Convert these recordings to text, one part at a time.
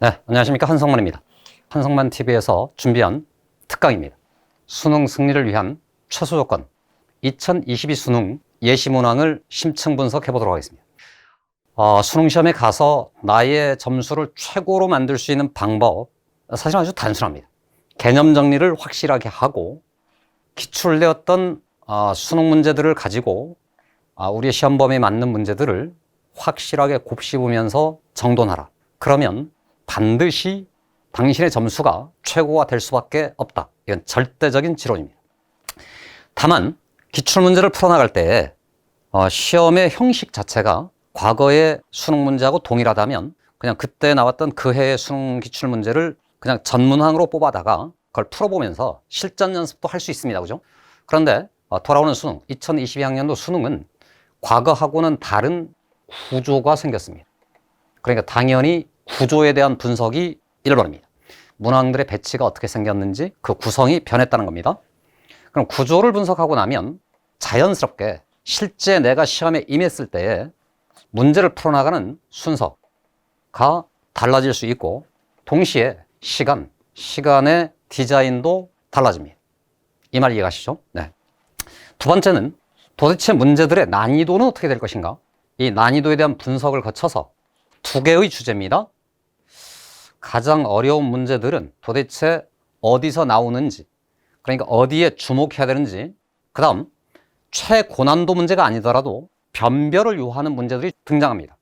네, 안녕하십니까. 한성만입니다. 한성만TV에서 준비한 특강입니다. 수능 승리를 위한 최소 조건 2022 수능 예시 문항을 심층 분석해 보도록 하겠습니다. 수능 시험에 가서 나의 점수를 최고로 만들 수 있는 방법, 사실 아주 단순합니다. 개념 정리를 확실하게 하고 기출되었던 수능 문제들을 가지고 우리의 시험 범위에 맞는 문제들을 확실하게 곱씹으면서 정돈하라. 그러면 반드시 당신의 점수가 최고가 될 수밖에 없다. 이건 절대적인 지론입니다. 다만 기출문제를 풀어나갈 때 시험의 형식 자체가 과거의 수능 문제하고 동일하다면 그냥 그때 나왔던 그 해의 수능 기출문제를 그냥 전문항으로 뽑아다가 그걸 풀어보면서 실전 연습도 할 수 있습니다. 그죠? 그런데 돌아오는 수능, 2022학년도 수능은 과거하고는 다른 구조가 생겼습니다. 그러니까 당연히 구조에 대한 분석이 1번입니다. 문항들의 배치가 어떻게 생겼는지 그 구성이 변했다는 겁니다. 그럼 구조를 분석하고 나면 자연스럽게 실제 내가 시험에 임했을 때에 문제를 풀어나가는 순서가 달라질 수 있고 동시에 시간의 디자인도 달라집니다. 이 말 이해가시죠? 네. 두 번째는 도대체 문제들의 난이도는 어떻게 될 것인가? 이 난이도에 대한 분석을 거쳐서 두 개의 주제입니다. 가장 어려운 문제들은 도대체 어디서 나오는지, 그러니까 어디에 주목해야 되는지, 그 다음 최고난도 문제가 아니더라도 변별을 요하는 문제들이 등장합니다.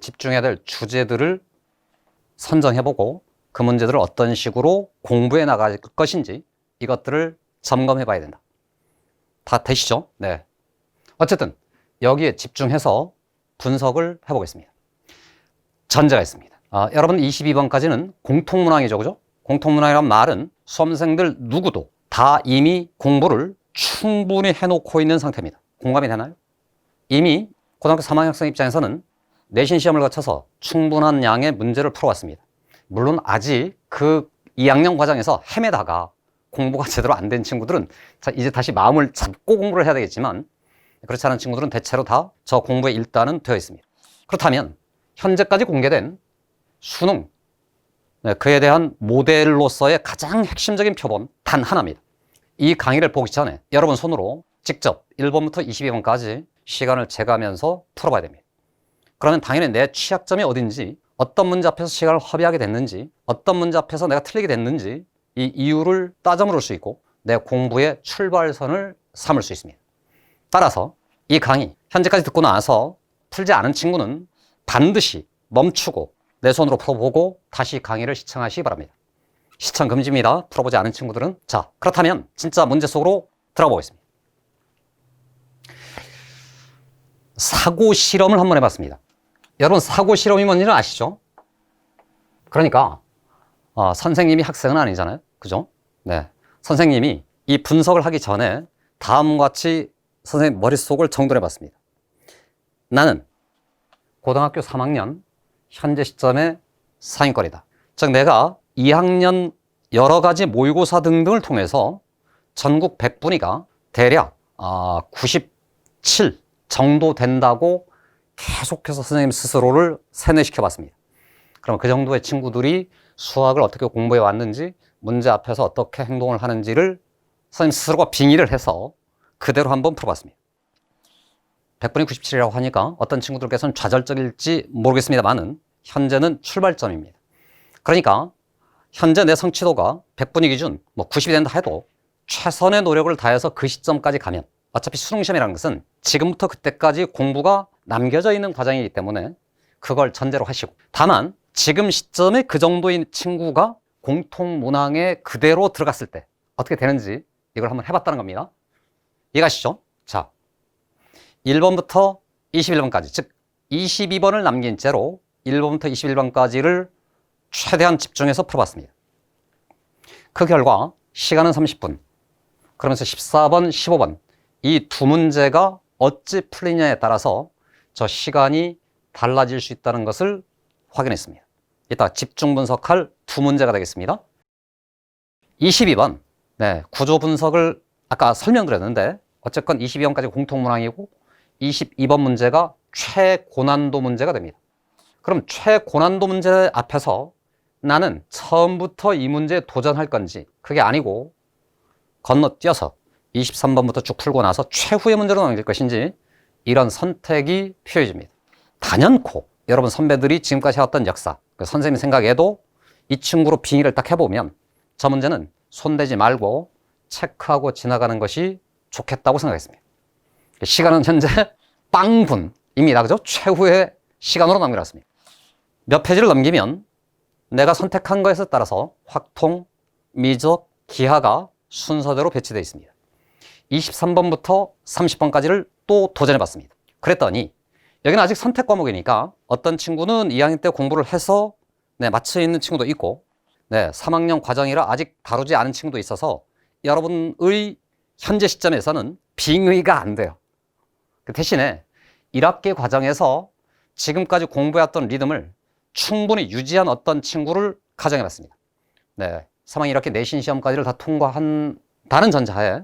집중해야 될 주제들을 선정해보고 그 문제들을 어떤 식으로 공부해 나갈 것인지 이것들을 점검해 봐야 된다. 다 되시죠? 네. 어쨌든 여기에 집중해서 분석을 해보겠습니다. 전제가 있습니다. 여러분 22번까지는 공통문항이죠. 그죠? 공통문항이란 말은 수험생들 누구도 다 이미 공부를 충분히 해놓고 있는 상태입니다. 공감이 되나요? 이미 고등학교 3학년 학생 입장에서는 내신 시험을 거쳐서 충분한 양의 문제를 풀어왔습니다. 물론 아직 그 2학년 과정에서 헤매다가 공부가 제대로 안 된 친구들은 이제 다시 마음을 잡고 공부를 해야 되겠지만 그렇지 않은 친구들은 대체로 다 저 공부에 일단은 되어 있습니다. 그렇다면 현재까지 공개된 수능, 그에 대한 모델로서의 가장 핵심적인 표본 단 하나입니다. 이 강의를 보기 전에 여러분 손으로 직접 1번부터 22번까지 시간을 재가면서 풀어봐야 됩니다. 그러면 당연히 내 취약점이 어딘지, 어떤 문제 앞에서 시간을 허비하게 됐는지, 어떤 문제 앞에서 내가 틀리게 됐는지 이 이유를 따져 물을 수 있고 내 공부의 출발선을 삼을 수 있습니다. 따라서 이 강의 현재까지 듣고 나서 풀지 않은 친구는 반드시 멈추고 내 손으로 풀어보고 다시 강의를 시청하시기 바랍니다. 시청 금지입니다. 풀어보지 않은 친구들은. 자, 그렇다면 진짜 문제 속으로 들어가 보겠습니다. 사고 실험을 한번 해봤습니다. 여러분 사고 실험이 뭔지는 아시죠? 그러니까 선생님이 학생은 아니잖아요. 그죠? 네. 선생님이 이 분석을 하기 전에 다음과 같이 선생님 머릿속을 정돈해 봤습니다. 나는 고등학교 3학년 현재 시점의 상위권이다. 즉 내가 2학년 여러 가지 모의고사 등등을 통해서 전국 100분위가 대략 97 정도 된다고 계속해서 선생님 스스로를 세뇌시켜 봤습니다. 그럼 그 정도의 친구들이 수학을 어떻게 공부해 왔는지, 문제 앞에서 어떻게 행동을 하는지를 선생님 스스로가 빙의를 해서 그대로 한번 풀어봤습니다. 100분이 97이라고 하니까 어떤 친구들께서는 좌절적일지 모르겠습니다만은 현재는 출발점입니다. 그러니까 현재 내 성취도가 100분위 기준 90이 된다 해도 최선의 노력을 다해서 그 시점까지 가면 어차피 수능시험이라는 것은 지금부터 그때까지 공부가 남겨져 있는 과정이기 때문에 그걸 전제로 하시고, 다만 지금 시점에 그 정도인 친구가 공통문항에 그대로 들어갔을 때 어떻게 되는지 이걸 한번 해봤다는 겁니다. 이해가시죠? 자, 1번부터 21번까지, 즉 22번을 남긴 채로 1번부터 21번까지를 최대한 집중해서 풀어봤습니다. 그 결과 시간은 30분, 그러면서 14번, 15번 이 두 문제가 어찌 풀리냐에 따라서 저 시간이 달라질 수 있다는 것을 확인했습니다. 이따 집중 분석할 두 문제가 되겠습니다. 22번, 구조 분석을 아까 설명드렸는데 어쨌건 22번까지 공통문항이고 22번 문제가 최고난도 문제가 됩니다. 그럼 최고난도 문제 앞에서 나는 처음부터 이 문제에 도전할 건지 그게 아니고 건너뛰어서 23번부터 쭉 풀고 나서 최후의 문제로 넘길 것인지 이런 선택이 필요해집니다. 단연코 여러분 선배들이 지금까지 해왔던 역사, 선생님 생각에도 이 친구로 빙의를 딱 해보면 저 문제는 손대지 말고 체크하고 지나가는 것이 좋겠다고 생각했습니다. 시간은 현재 빵분입니다. 그죠? 최후의 시간으로 남겨놨습니다. 몇 페이지를 넘기면 내가 선택한 것에 따라서 확통, 미적, 기하가 순서대로 배치되어 있습니다. 23번부터 30번까지를 또 도전해봤습니다. 그랬더니 여기는 아직 선택 과목이니까 어떤 친구는 2학년 때 공부를 해서 맞춰 있는 친구도 있고 3학년 과정이라 아직 다루지 않은 친구도 있어서 여러분의 현재 시점에서는 빙의가 안 돼요. 그 대신에 1학기 과정에서 지금까지 공부해왔던 리듬을 충분히 유지한 어떤 친구를 가정해봤습니다. 3학년 1학기 내신 시험까지를 다 통과한다는 전제하에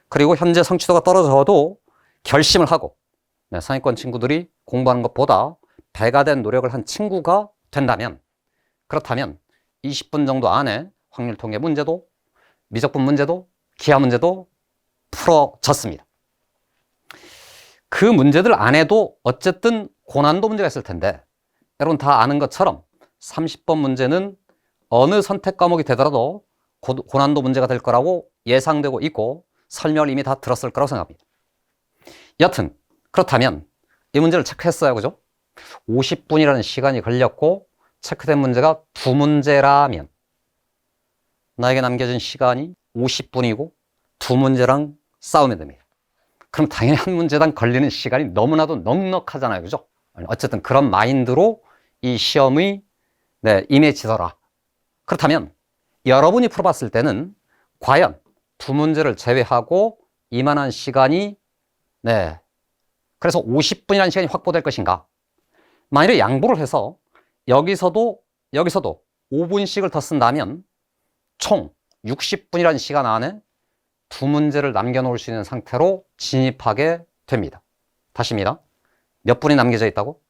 그리고 현재 성취도가 떨어져도 결심을 하고 상위권 친구들이 공부하는 것보다 배가 된 노력을 한 친구가 된다면 그렇다면 20분 정도 안에 확률통계 문제도 미적분 문제도 기하 문제도 풀어졌습니다. 그 문제들 안에도 어쨌든 고난도 문제가 있을 텐데 여러분 다 아는 것처럼 30번 문제는 어느 선택 과목이 되더라도 고난도 문제가 될 거라고 예상되고 있고 설명을 이미 다 들었을 거라고 생각합니다. 여튼 그렇다면 이 문제를 체크했어요. 그죠? 50분이라는 시간이 걸렸고 체크된 문제가 2문제라면 나에게 남겨진 시간이 50분이고 2문제랑 싸우면 됩니다. 그럼 당연히 한 문제당 걸리는 시간이 너무나도 넉넉하잖아요. 그죠? 어쨌든 그런 마인드로 이 시험이 임해지더라. 그렇다면 여러분이 풀어봤을 때는 과연 2문제를 제외하고 이만한 시간이 그래서 50분이라는 시간이 확보될 것인가? 만일에 양보를 해서 여기서도 5분씩을 더 쓴다면 총 60분이라는 시간 안에 2문제를 남겨놓을 수 있는 상태로 진입하게 됩니다. 다시입니다. 몇 분이 남겨져 있다고?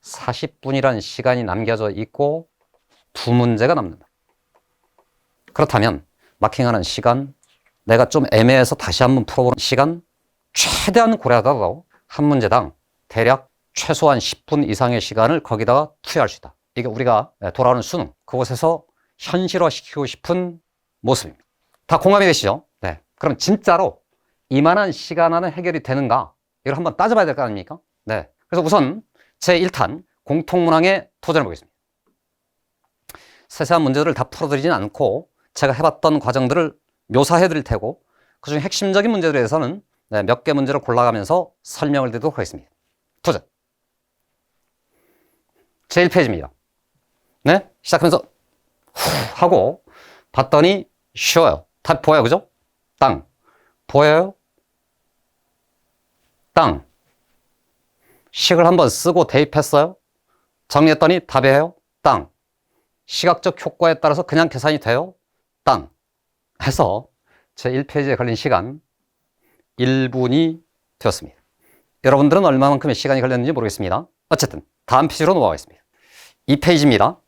40분이라는 시간이 남겨져 있고 2문제가 남는다. 그렇다면 마킹하는 시간, 내가 좀 애매해서 다시 한번 풀어보는 시간 최대한 고려하더라도 한 문제당 대략 최소한 10분 이상의 시간을 거기다가 투여할 수 있다. 이게 우리가 돌아오는 수능, 그곳에서 현실화시키고 싶은 모습입니다. 다 공감이 되시죠? 네. 그럼 진짜로 이만한 시간 안에 해결이 되는가? 이걸 한번 따져봐야 될 거 아닙니까? 네. 그래서 우선 제1탄 공통문항에 도전해 보겠습니다. 세세한 문제들을 다 풀어드리진 않고 제가 해봤던 과정들을 묘사해 드릴 테고 그중 핵심적인 문제들에 대해서는 몇 개 문제를 골라가면서 설명을 드리도록 하겠습니다. 도전! 제1페이지입니다. 시작하면서 후 하고 봤더니 쉬워요. 답 보여요. 그죠? 땅. 보여요? 땅. 식을 한번 쓰고 대입했어요. 정리했더니 답이에요. 땅. 시각적 효과에 따라서 그냥 계산이 돼요. 땅. 해서 제1페이지에 걸린 시간 1분이 되었습니다. 여러분들은 얼마만큼의 시간이 걸렸는지 모르겠습니다. 어쨌든 다음 페이지로 넘어가겠습니다. 2페이지입니다.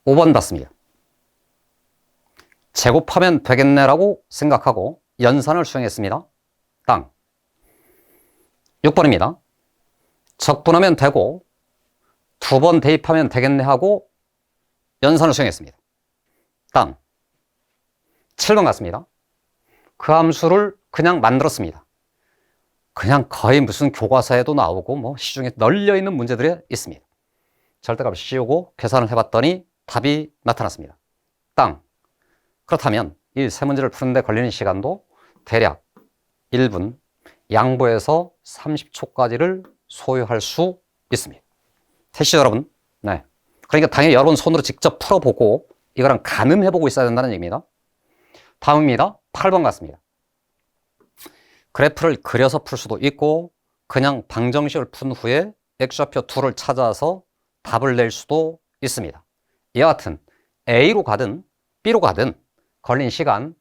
5번 받습니다. 제곱하면 되겠네라고 생각하고 연산을 수행했습니다. 땅. 6번입니다. 적분하면 되고 2번 대입하면 되겠네 하고 연산을 수행했습니다. 땅. 7번 같습니다. 그 함수를 그냥 만들었습니다. 그냥 거의 무슨 교과서에도 나오고 시중에 널려있는 문제들이 있습니다. 절대값을 씌우고 계산을 해봤더니 답이 나타났습니다. 땅. 그렇다면 이 세 문제를 푸는데 걸리는 시간도 대략 1분, 양보해서 30초까지를 소요할 수 있습니다. 되시죠, 여러분? 네. 그러니까 당연히 여러분 손으로 직접 풀어보고 이거랑 가늠해보고 있어야 된다는 얘기입니다. 다음입니다. 8번 같습니다. 그래프를 그려서 풀 수도 있고 그냥 방정식을 푼 후에 X좌표 2를 찾아서 답을 낼 수도 있습니다. 이와 같은 A로 가든 B로 가든 걸린 시간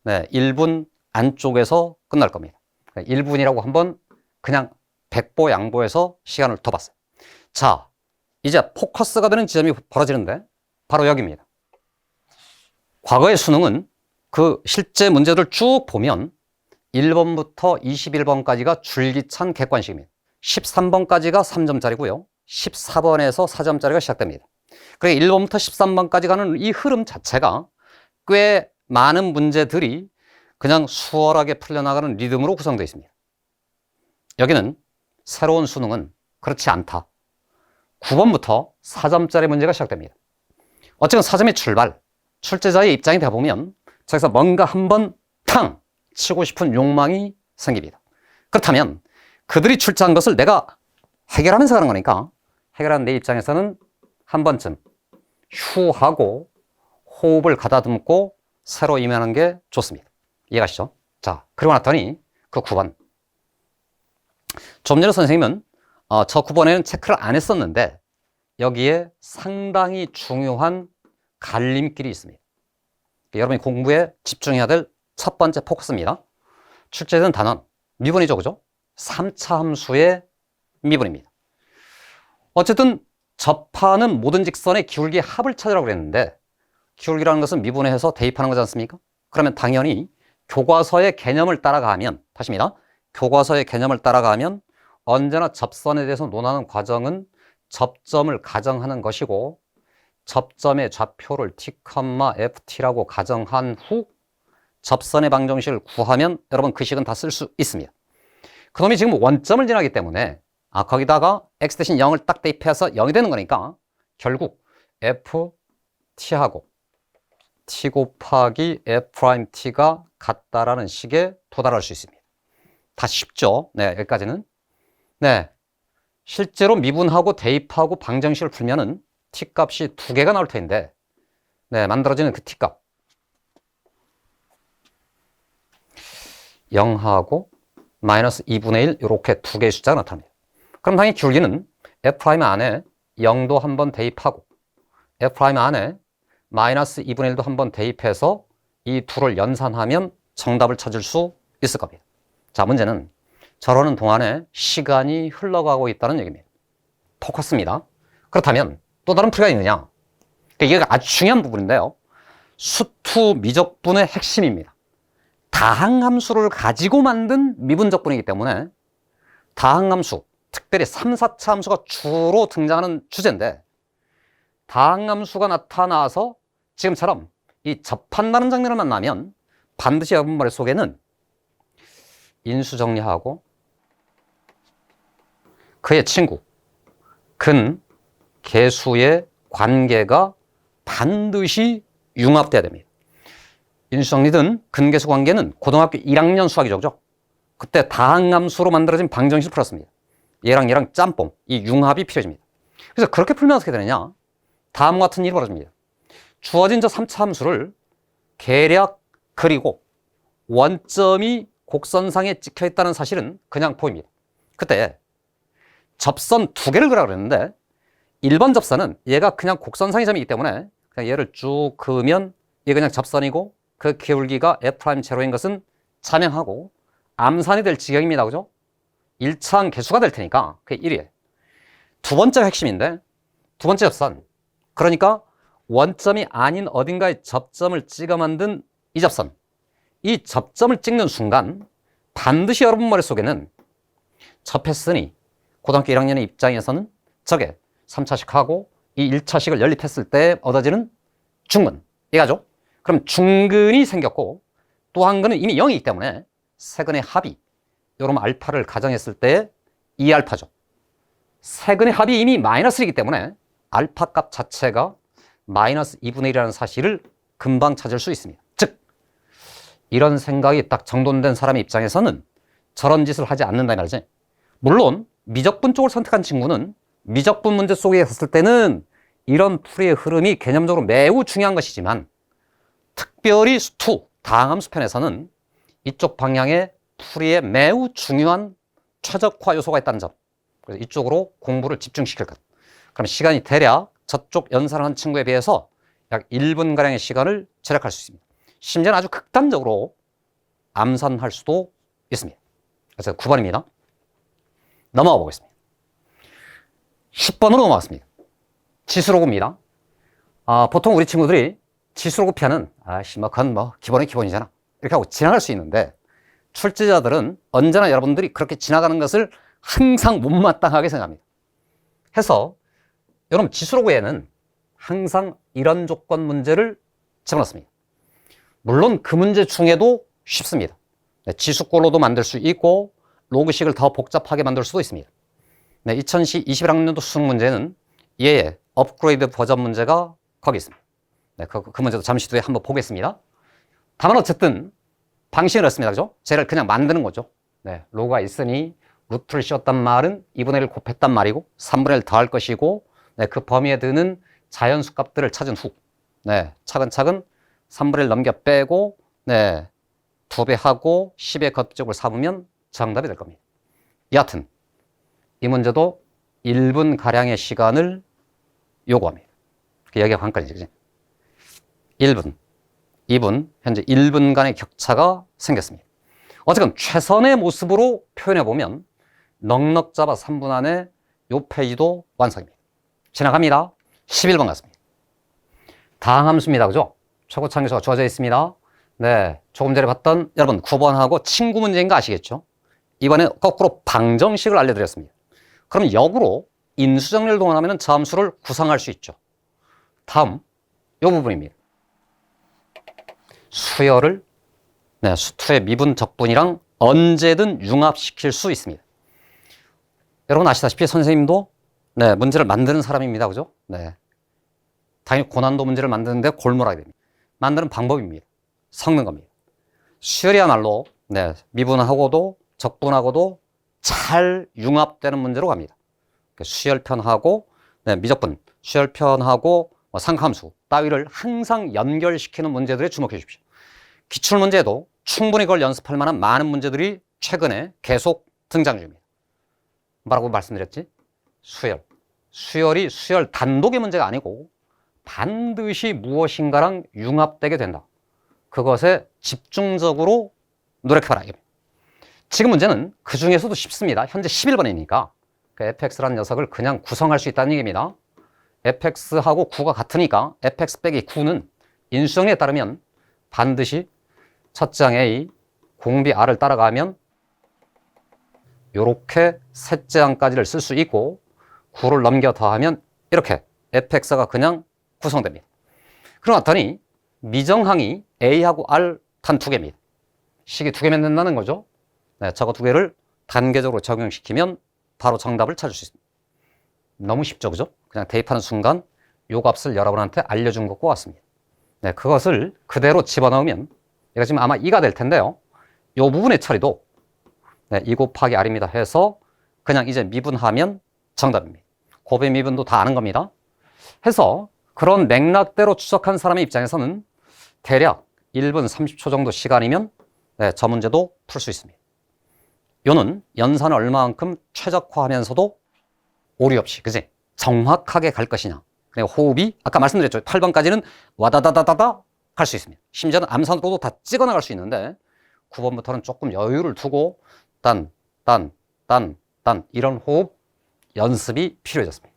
1분 안쪽에서 끝날 겁니다. 1분이라고 한번 그냥 백보 양보해서 시간을 더 봤어요. 자, 이제 포커스가 되는 지점이 벌어지는데 바로 여기입니다. 과거의 수능은 그 실제 문제들 쭉 보면 1번부터 21번까지가 줄기찬 객관식입니다. 13번까지가 3점짜리고요. 14번에서 4점짜리가 시작됩니다. 그러니까 1번부터 13번까지 가는 이 흐름 자체가 꽤 많은 문제들이 그냥 수월하게 풀려나가는 리듬으로 구성되어 있습니다. 여기는 새로운 수능은 그렇지 않다. 9번부터 4점짜리 문제가 시작됩니다. 어쨌든 4점의 출발, 출제자의 입장이 되어보면 저기서 뭔가 한번 탕 치고 싶은 욕망이 생깁니다. 그렇다면 그들이 출제한 것을 내가 해결하면서 가는 거니까 해결하는 내 입장에서는 한 번쯤 휴하고 호흡을 가다듬고 새로 임하는 게 좋습니다. 이해가시죠? 자, 그러고 났더니 그 9번. 좀 전에 선생님은 저 9번에는 체크를 안 했었는데 여기에 상당히 중요한 갈림길이 있습니다. 여러분이 공부에 집중해야 될 첫 번째 포커스입니다. 출제된 단원, 미분이죠, 그죠? 3차 함수의 미분입니다. 어쨌든 접하는 모든 직선의 기울기의 합을 찾으라고 그랬는데 기울기라는 것은 미분에 해서 대입하는 거지 않습니까? 그러면 당연히 교과서의 개념을 따라가면, 다시입니다. 교과서의 개념을 따라가면 언제나 접선에 대해서 논하는 과정은 접점을 가정하는 것이고 접점의 좌표를 t, ft라고 가정한 후 접선의 방정식을 구하면 여러분 그 식은 다 쓸 수 있습니다. 그놈이 지금 원점을 지나기 때문에 거기다가 x 대신 0을 딱 대입해서 0이 되는 거니까 결국 ft하고 t 곱하기 f't가 같다라는 식에 도달할 수 있습니다. 다 쉽죠? 네, 여기까지는. 네, 실제로 미분하고 대입하고 방정식을 풀면은 t 값이 두 개가 나올 텐데, 네, 만들어지는 그 t 값 0하고 마이너스 2분의 1 이렇게 두 개의 숫자가 나타납니다. 그럼 당연히 기울기는 f' 안에 0도 한번 대입하고 f' 안에 마이너스 2분의 1도 한번 대입해서 이 둘을 연산하면 정답을 찾을 수 있을 겁니다. 자, 문제는 저러는 동안에 시간이 흘러가고 있다는 얘기입니다. 포커스입니다. 그렇다면 또 다른 풀이가 있느냐? 이게 아주 중요한 부분인데요. 수투 미적분의 핵심입니다. 다항함수를 가지고 만든 미분적분이기 때문에 다항함수, 특별히 3, 4차 함수가 주로 등장하는 주제인데 다항함수가 나타나서 지금처럼 이 접한다는 장면을 만나면 반드시 여러분 머릿속에는 인수 정리하고 그의 친구, 근, 계수의 관계가 반드시 융합돼야 됩니다. 인수정리든 근계수 관계는 고등학교 1학년 수학이죠, 그죠? 그때 다항함수로 만들어진 방정식을 풀었습니다. 얘랑 짬뽕, 이 융합이 필요해집니다. 그래서 그렇게 풀면 어떻게 되느냐? 다음과 같은 일이 벌어집니다. 주어진 저 3차 함수를 계략 그리고 원점이 곡선상에 찍혀 있다는 사실은 그냥 보입니다. 그때 접선 두 개를 그리라고 그랬는데 1번 접선은 얘가 그냥 곡선상의 점이기 때문에 그냥 얘를 쭉 그으면 얘 그냥 접선이고 그 기울기가 F'제로인 것은 자명하고 암산이 될 지경입니다. 그죠? 1차항 개수가 될 테니까 그게 1이에요. 두 번째가 핵심인데 두 번째 접선, 그러니까 원점이 아닌 어딘가에 접점을 찍어 만든 이 접선, 이 접점을 찍는 순간 반드시 여러분 머릿속에는 접했으니 고등학교 1학년의 입장에서는 저게 3차식하고 이 1차식을 연립했을 때 얻어지는 중근, 이거죠? 그럼 중근이 생겼고 또 한 근은 이미 0이기 때문에 세 근의 합이 요런 알파를 가정했을 때 2알파죠. 세 근의 합이 이미 마이너스 1이기 때문에 알파 값 자체가 마이너스 2분의 1이라는 사실을 금방 찾을 수 있습니다. 즉 이런 생각이 딱 정돈된 사람의 입장에서는 저런 짓을 하지 않는다 말이지. 물론 미적분 쪽을 선택한 친구는 미적분 문제 속에 있었을 때는 이런 풀이의 흐름이 개념적으로 매우 중요한 것이지만 특별히 수투, 다항함수 편에서는 이쪽 방향의 풀이에 매우 중요한 최적화 요소가 있다는 점, 그래서 이쪽으로 공부를 집중시킬 것. 그럼 시간이 대략 저쪽 연산을 한 친구에 비해서 약 1분가량의 시간을 절약할 수 있습니다. 심지어는 아주 극단적으로 암산할 수도 있습니다. 그래서 9번입니다. 넘어가 보겠습니다. 10번으로 넘어갔습니다. 지수로급입니다. 보통 우리 친구들이 지수로급 편은 그건 기본의 기본이잖아 이렇게 하고 지나갈 수 있는데, 출제자들은 언제나 여러분들이 그렇게 지나가는 것을 항상 못마땅하게 생각합니다. 해서 여러분 지수로급에는 항상 이런 조건 문제를 집어넣습니다. 물론 그 문제 중에도 쉽습니다. 지수꼴로도 만들 수 있고 로그식을 더 복잡하게 만들 수도 있습니다. 2021학년도 수능 문제는 얘의 업그레이드 버전 문제가 거기 있습니다. 그 문제도 잠시 뒤에 한번 보겠습니다. 다만 어쨌든 방식은 없습니다. 그죠? 쟤를 그냥 만드는 거죠. 로가 있으니 루트를 씌웠단 말은 2분의 1을 곱했단 말이고 3분의 1 더할 것이고, 그 범위에 드는 자연수 값들을 찾은 후 차근차근 3분의 1 넘겨 빼고 2배 하고 10의 곱제곱을 삼으면 정답이 될 겁니다. 여하튼 이 문제도 1분가량의 시간을 요구합니다. 여기가 관건이지, 그치? 1분, 2분, 현재 1분간의 격차가 생겼습니다. 어쨌든 최선의 모습으로 표현해보면 넉넉 잡아 3분 안에 요 페이지도 완성입니다. 지나갑니다. 11번 같습니다. 다항함수입니다. 그죠? 최고차항수가 주어져 있습니다. 조금 전에 봤던 여러분 9번하고 친구 문제인 거 아시겠죠? 이번에 거꾸로 방정식을 알려드렸습니다. 그럼 역으로 인수정리를 동원하면 저 함수를 구성할 수 있죠. 다음 이 부분입니다. 수열을 수투의 미분 적분이랑 언제든 융합시킬 수 있습니다. 여러분 아시다시피 선생님도 문제를 만드는 사람입니다. 그죠? 당연히 고난도 문제를 만드는데 골몰하게 됩니다. 만드는 방법입니다. 섞는 겁니다. 수열이야말로 미분하고도 적분하고도 잘 융합되는 문제로 갑니다. 수열편하고 미적분, 수열편하고 상함수 따위를 항상 연결시키는 문제들에 주목해 주십시오. 기출문제에도 충분히 그걸 연습할 만한 많은 문제들이 최근에 계속 등장 중입니다. 뭐라고 말씀드렸지? 수열이 수열 단독의 문제가 아니고 반드시 무엇인가랑 융합되게 된다. 그것에 집중적으로 노력해봐라. 지금 문제는 그 중에서도 쉽습니다. 현재 11번이니까 그 fx라는 녀석을 그냥 구성할 수 있다는 얘기입니다. fx하고 9가 같으니까 fx 빼기 9는 인수정리에 따르면 반드시 첫째 항 A, 공비 R을 따라가면 이렇게 셋째 항까지를 쓸 수 있고 9를 넘겨 더하면 이렇게 fx가 그냥 구성됩니다. 그러더니 미정항이 A하고 R 단 2개입니다. 식이 2개면 된다는 거죠. 저거 2개를 단계적으로 적용시키면 바로 정답을 찾을 수 있습니다. 너무 쉽죠, 그죠? 그냥 대입하는 순간 요 값을 여러분한테 알려준 것과 같습니다. 그것을 그대로 집어넣으면 얘가 지금 아마 2가 될 텐데요. 요 부분의 처리도 2 곱하기 R입니다 해서 그냥 이제 미분하면 정답입니다. 곱의 미분도 다 아는 겁니다. 해서 그런 맥락대로 추적한 사람의 입장에서는 대략 1분 30초 정도 시간이면 저 문제도 풀 수 있습니다. 요는 연산을 얼마만큼 최적화하면서도 오류 없이, 그지? 정확하게 갈 것이냐. 그리고 호흡이 아까 말씀드렸죠. 8번까지는 와다다다다다 갈 수 있습니다. 심지어는 암산으로도 다 찍어 나갈 수 있는데 9번부터는 조금 여유를 두고 딴 이런 호흡 연습이 필요해졌습니다.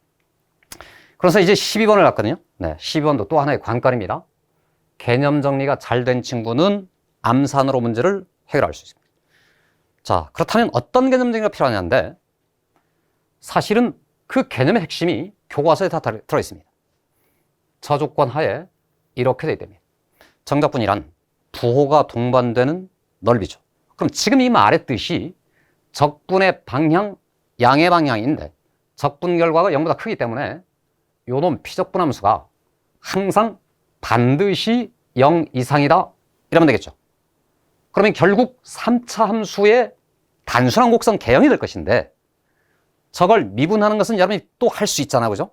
그래서 이제 12번을 갔거든요. 12번도 또 하나의 관건입니다. 개념 정리가 잘 된 친구는 암산으로 문제를 해결할 수 있습니다. 자, 그렇다면 어떤 개념 정리가 필요하냐인데 사실은 그 개념의 핵심이 교과서에 다 들어있습니다. 저 조건 하에 이렇게 되어 있답니다. 정적분이란 부호가 동반되는 넓이죠. 그럼 지금 이 말했듯이 적분의 방향, 양의 방향인데 적분 결과가 0보다 크기 때문에 요놈 피적분함수가 항상 반드시 0 이상이다 이러면 되겠죠. 그러면 결국 3차 함수의 단순한 곡선 개형이 될 것인데 저걸 미분하는 것은 여러분이 또 할 수 있잖아요. 그죠?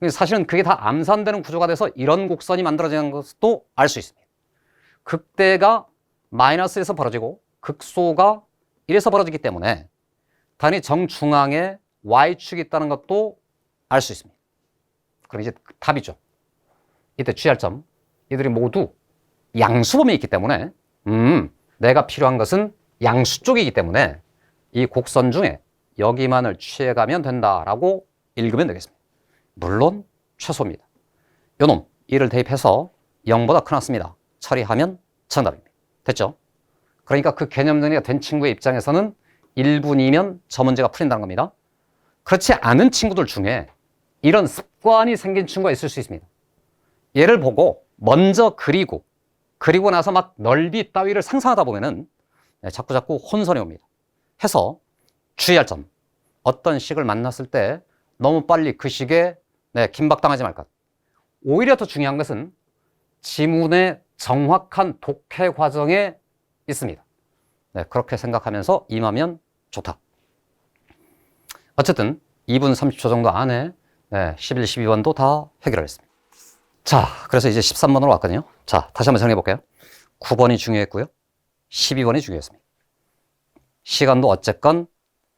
사실은 그게 다 암산되는 구조가 돼서 이런 곡선이 만들어지는 것도 알 수 있습니다. 극대가 마이너스에서 벌어지고 극소가 1에서 벌어지기 때문에 단위 정중앙에 Y축이 있다는 것도 알 수 있습니다. 그럼 이제 답이죠. 이때 주의할 점, 이들이 모두 양수범위에 있기 때문에 내가 필요한 것은 양수 쪽이기 때문에 이 곡선 중에 여기만을 취해가면 된다라고 읽으면 되겠습니다. 물론 최소입니다. 요놈 1을 대입해서 0보다 크놨습니다. 처리하면 정답입니다. 됐죠? 그러니까 그 개념 정리가 된 친구의 입장에서는 1분이면 저 문제가 풀린다는 겁니다. 그렇지 않은 친구들 중에 이런 습관이 생긴 친구가 있을 수 있습니다. 얘를 보고 먼저 그리고 나서 막 넓이 따위를 상상하다 보면은 자꾸 혼선이 옵니다. 해서 주의할 점, 어떤 식을 만났을 때 너무 빨리 그 식에 긴박당하지 말 것. 오히려 더 중요한 것은 지문의 정확한 독해 과정에 있습니다. 그렇게 생각하면서 임하면 좋다. 어쨌든 2분 30초 정도 안에 11, 12번도 다 해결을 했습니다. 자, 그래서 이제 13번으로 왔거든요. 자, 다시 한번 정리해 볼게요. 9번이 중요했고요. 12번이 중요했습니다. 시간도 어쨌건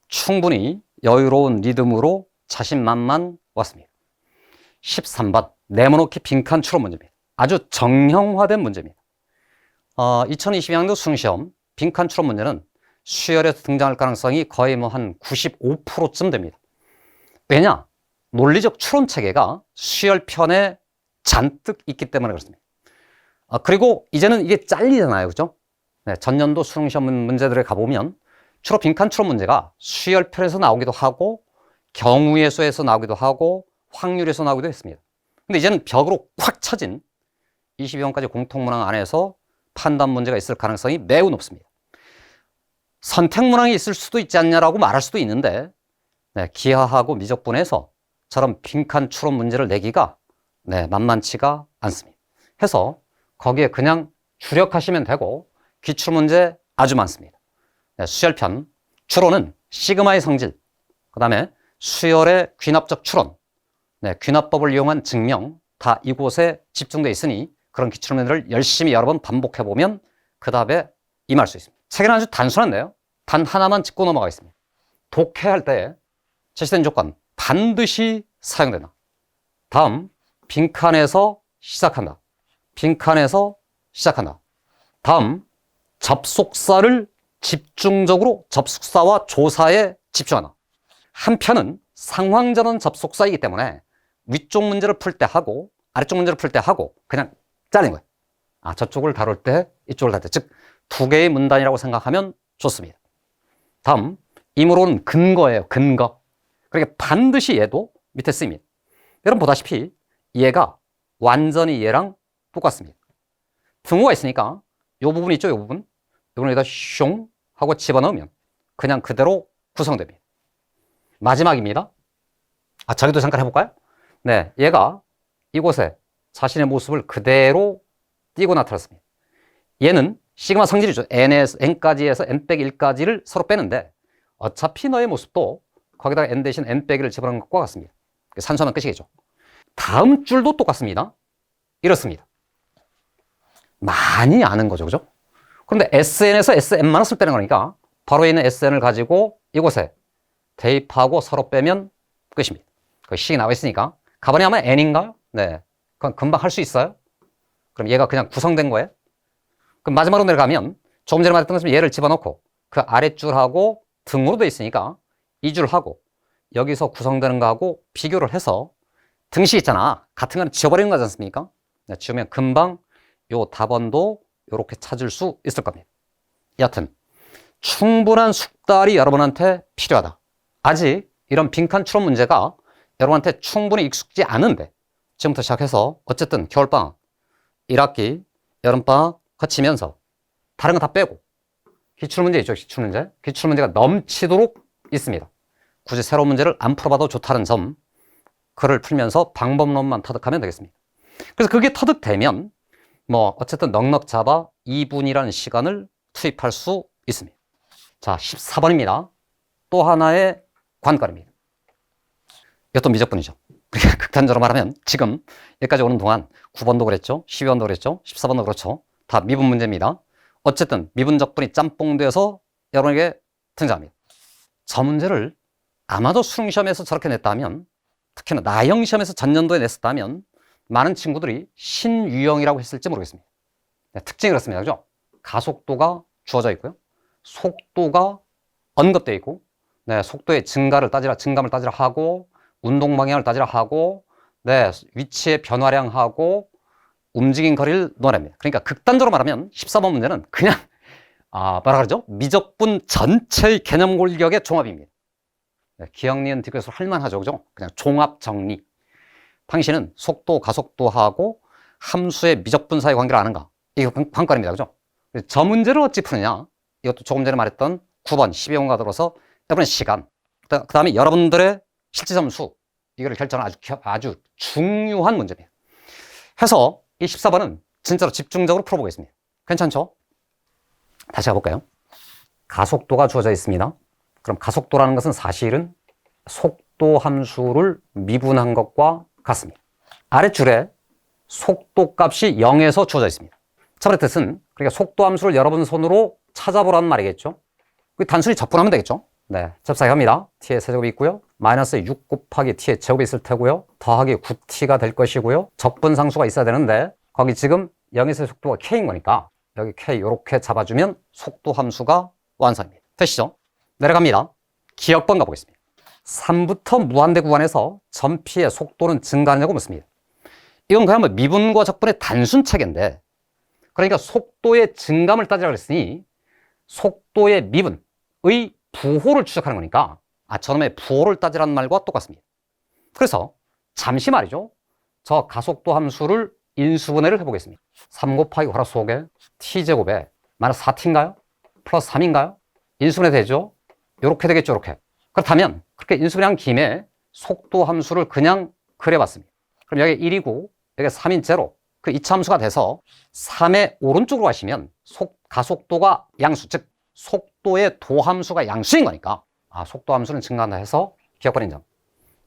충분히 여유로운 리듬으로 자신만만 왔습니다. 13번, 네모놓기 빈칸 추론 문제입니다. 아주 정형화된 문제입니다. 2022학년도 수능시험 빈칸 추론 문제는 수열에서 등장할 가능성이 거의 한 95%쯤 됩니다. 왜냐? 논리적 추론 체계가 수열편에 잔뜩 있기 때문에 그렇습니다. 그리고 이제는 이게 잘리잖아요. 그죠? 전년도 수능시험 문제들에 가보면 주로 빈칸 추론 문제가 수열편에서 나오기도 하고 경우의 수에서 나오기도 하고 확률에서 나오기도 했습니다. 근데 이제는 벽으로 콱 쳐진 22번까지 공통문항 안에서 판단 문제가 있을 가능성이 매우 높습니다. 선택문항이 있을 수도 있지 않냐라고 말할 수도 있는데 기하하고 미적분에서 저런 빈칸 추론 문제를 내기가 만만치가 않습니다. 해서 거기에 그냥 주력하시면 되고 기출문제 아주 많습니다. 수열편, 추론은 시그마의 성질, 그 다음에 수열의 귀납적 추론, 귀납법을 이용한 증명 다 이곳에 집중되어 있으니 그런 기출문제를 열심히 여러 번 반복해보면 그 답에 임할 수 있습니다. 책에는 아주 단순한데요. 단 하나만 짚고 넘어가겠습니다. 독해할 때 제시된 조건 반드시 사용된다. 다음, 빈칸에서 시작한다. 빈칸에서 시작한다. 다음, 접속사를 집중적으로 접속사와 조사에 집중한다. 한편은 상황전환 접속사이기 때문에 위쪽 문제를 풀 때 하고 아래쪽 문제를 풀 때 하고 그냥 잘린 거예요. 저쪽을 다룰 때 이쪽을 다룰 때, 즉 두 개의 문단이라고 생각하면 좋습니다. 다음, 임으로는 근거예요. 근거. 그러니까 반드시 얘도 밑에 쓰입니다. 여러분 보다시피 얘가 완전히 얘랑 똑같습니다. 등호가 있으니까 이 부분 있죠, 이 부분. 이걸 여기다 숑 하고 집어넣으면 그냥 그대로 구성됩니다. 마지막입니다. 저기도 잠깐 해볼까요? 얘가 이곳에 자신의 모습을 그대로 띄고 나타났습니다. 얘는 시그마 성질이죠. n까지에서 n-1까지를 서로 빼는데 어차피 너의 모습도 거기다가 n 대신 n-1을 집어넣은 것과 같습니다. 산수하면 끝이겠죠. 다음 줄도 똑같습니다. 이렇습니다. 많이 아는 거죠. 그죠? 그런데 sn에서 sn만을 쓸 때는 거니까 바로 있는 sn을 가지고 이곳에 대입하고 서로 빼면 끝입니다. 그 식이 나와 있으니까 가만히 하면 n인가요? 그건 금방 할 수 있어요. 그럼 얘가 그냥 구성된 거예요. 그럼 마지막으로 내려가면 조금 전에 말했던 것처럼 얘를 집어넣고 그 아랫줄하고 등으로 되어 있으니까 이 줄하고 여기서 구성되는 거하고 비교를 해서 등식 있잖아. 같은 거는 지워버리는 거지 않습니까? 지우면 금방 요 답원도 이렇게 찾을 수 있을 겁니다. 여하튼 충분한 숙달이 여러분한테 필요하다. 아직 이런 빈칸 추론 문제가 여러분한테 충분히 익숙지 않은데 지금부터 시작해서 어쨌든 겨울방학, 1학기, 여름방학 거치면서 다른 거 다 빼고 기출문제 있죠, 기출문제. 기출문제가 넘치도록 있습니다. 굳이 새로운 문제를 안 풀어봐도 좋다는 점, 글을 풀면서 방법론만 터득하면 되겠습니다. 그래서 그게 터득되면 어쨌든 넉넉 잡아 2분이라는 시간을 투입할 수 있습니다. 자, 14번입니다. 또 하나의 관건입니다. 이것도 미적분이죠. 그러니까 극단적으로 말하면 지금 여기까지 오는 동안 9번도 그랬죠, 12번도 그랬죠, 14번도 그렇죠. 다 미분 문제입니다. 어쨌든 미분적분이 짬뽕되어서 여러분에게 등장합니다. 저 문제를 아마도 수능시험에서 저렇게 냈다면, 특히나 나형 시험에서 전년도에 냈었다면 많은 친구들이 신유형이라고 했을지 모르겠습니다. 특징이 그렇습니다. 그죠? 가속도가 주어져 있고요. 속도가 언급되어 있고, 네, 속도의 증감을 따지라 하고, 운동 방향을 따지라 하고, 네, 위치의 변화량하고, 움직인 거리를 논합니다. 그러니까 극단적으로 말하면 14번 문제는 그냥 뭐라 그러죠? 미적분 전체의 개념 골격의 종합입니다. 네, 기억, 니은, 디귿으로 할만하죠, 그죠? 그냥 종합 정리. 당신은 속도, 가속도하고 함수의 미적분 사이 관계를 아는가? 이게 관건입니다, 그죠? 저 문제를 어찌 푸느냐? 이것도 조금 전에 말했던 9번 12번과 들어서 여러분의 시간, 그 다음에 여러분들의 실제 점수, 이거를 결정하는 아주 중요한 문제입니다. 해서 이 14번은 진짜로 집중적으로 풀어보겠습니다. 괜찮죠? 다시 가볼까요? 가속도가 주어져 있습니다. 그럼 가속도라는 것은 사실은 속도 함수를 미분한 것과 같습니다. 아랫줄에 속도 값이 0에서 주어져 있습니다. 첫 번째 뜻은 그러니까 속도 함수를 여러분 손으로 찾아보라는 말이겠죠. 단순히 적분하면 되겠죠. 네, 잽싸게 합니다. t의 세제곱이 있고요. 마이너스 6 곱하기 t의 제곱이 있을 테고요. 더하기 9t가 될 것이고요. 적분상수가 있어야 되는데 거기 지금 0에서의 속도가 k인 거니까 여기 k 이렇게 잡아주면 속도 함수가 완성입니다. 되시죠? 내려갑니다. 기억번 가보겠습니다. 3부터 무한대 구간에서 전피의 속도는 증가하냐고 묻습니다. 이건 그야말로 미분과 적분의 단순 체계인데, 그러니까 속도의 증감을 따지라고 했으니 속도의 미분의 부호를 추적하는 거니까 저놈의 부호를 따지라는 말과 똑같습니다. 그래서 잠시 말이죠, 저 가속도 함수를 인수분해를 해보겠습니다. 3 곱하기 괄호 속에 t제곱에 마이너스 4t인가요? 플러스 3인가요? 인수분해 되죠? 이렇게 되겠죠, 이렇게. 그렇다면 그렇게 인수분해한 김에 속도 함수를 그냥 그려봤습니다. 그럼 여기 1이고 여기 3인 제로, 그 이차함수가 돼서 3의 오른쪽으로 가시면 가속도가 양수, 즉 속도의 도함수가 양수인 거니까 속도 함수는 증가한다 해서 기억번 인정.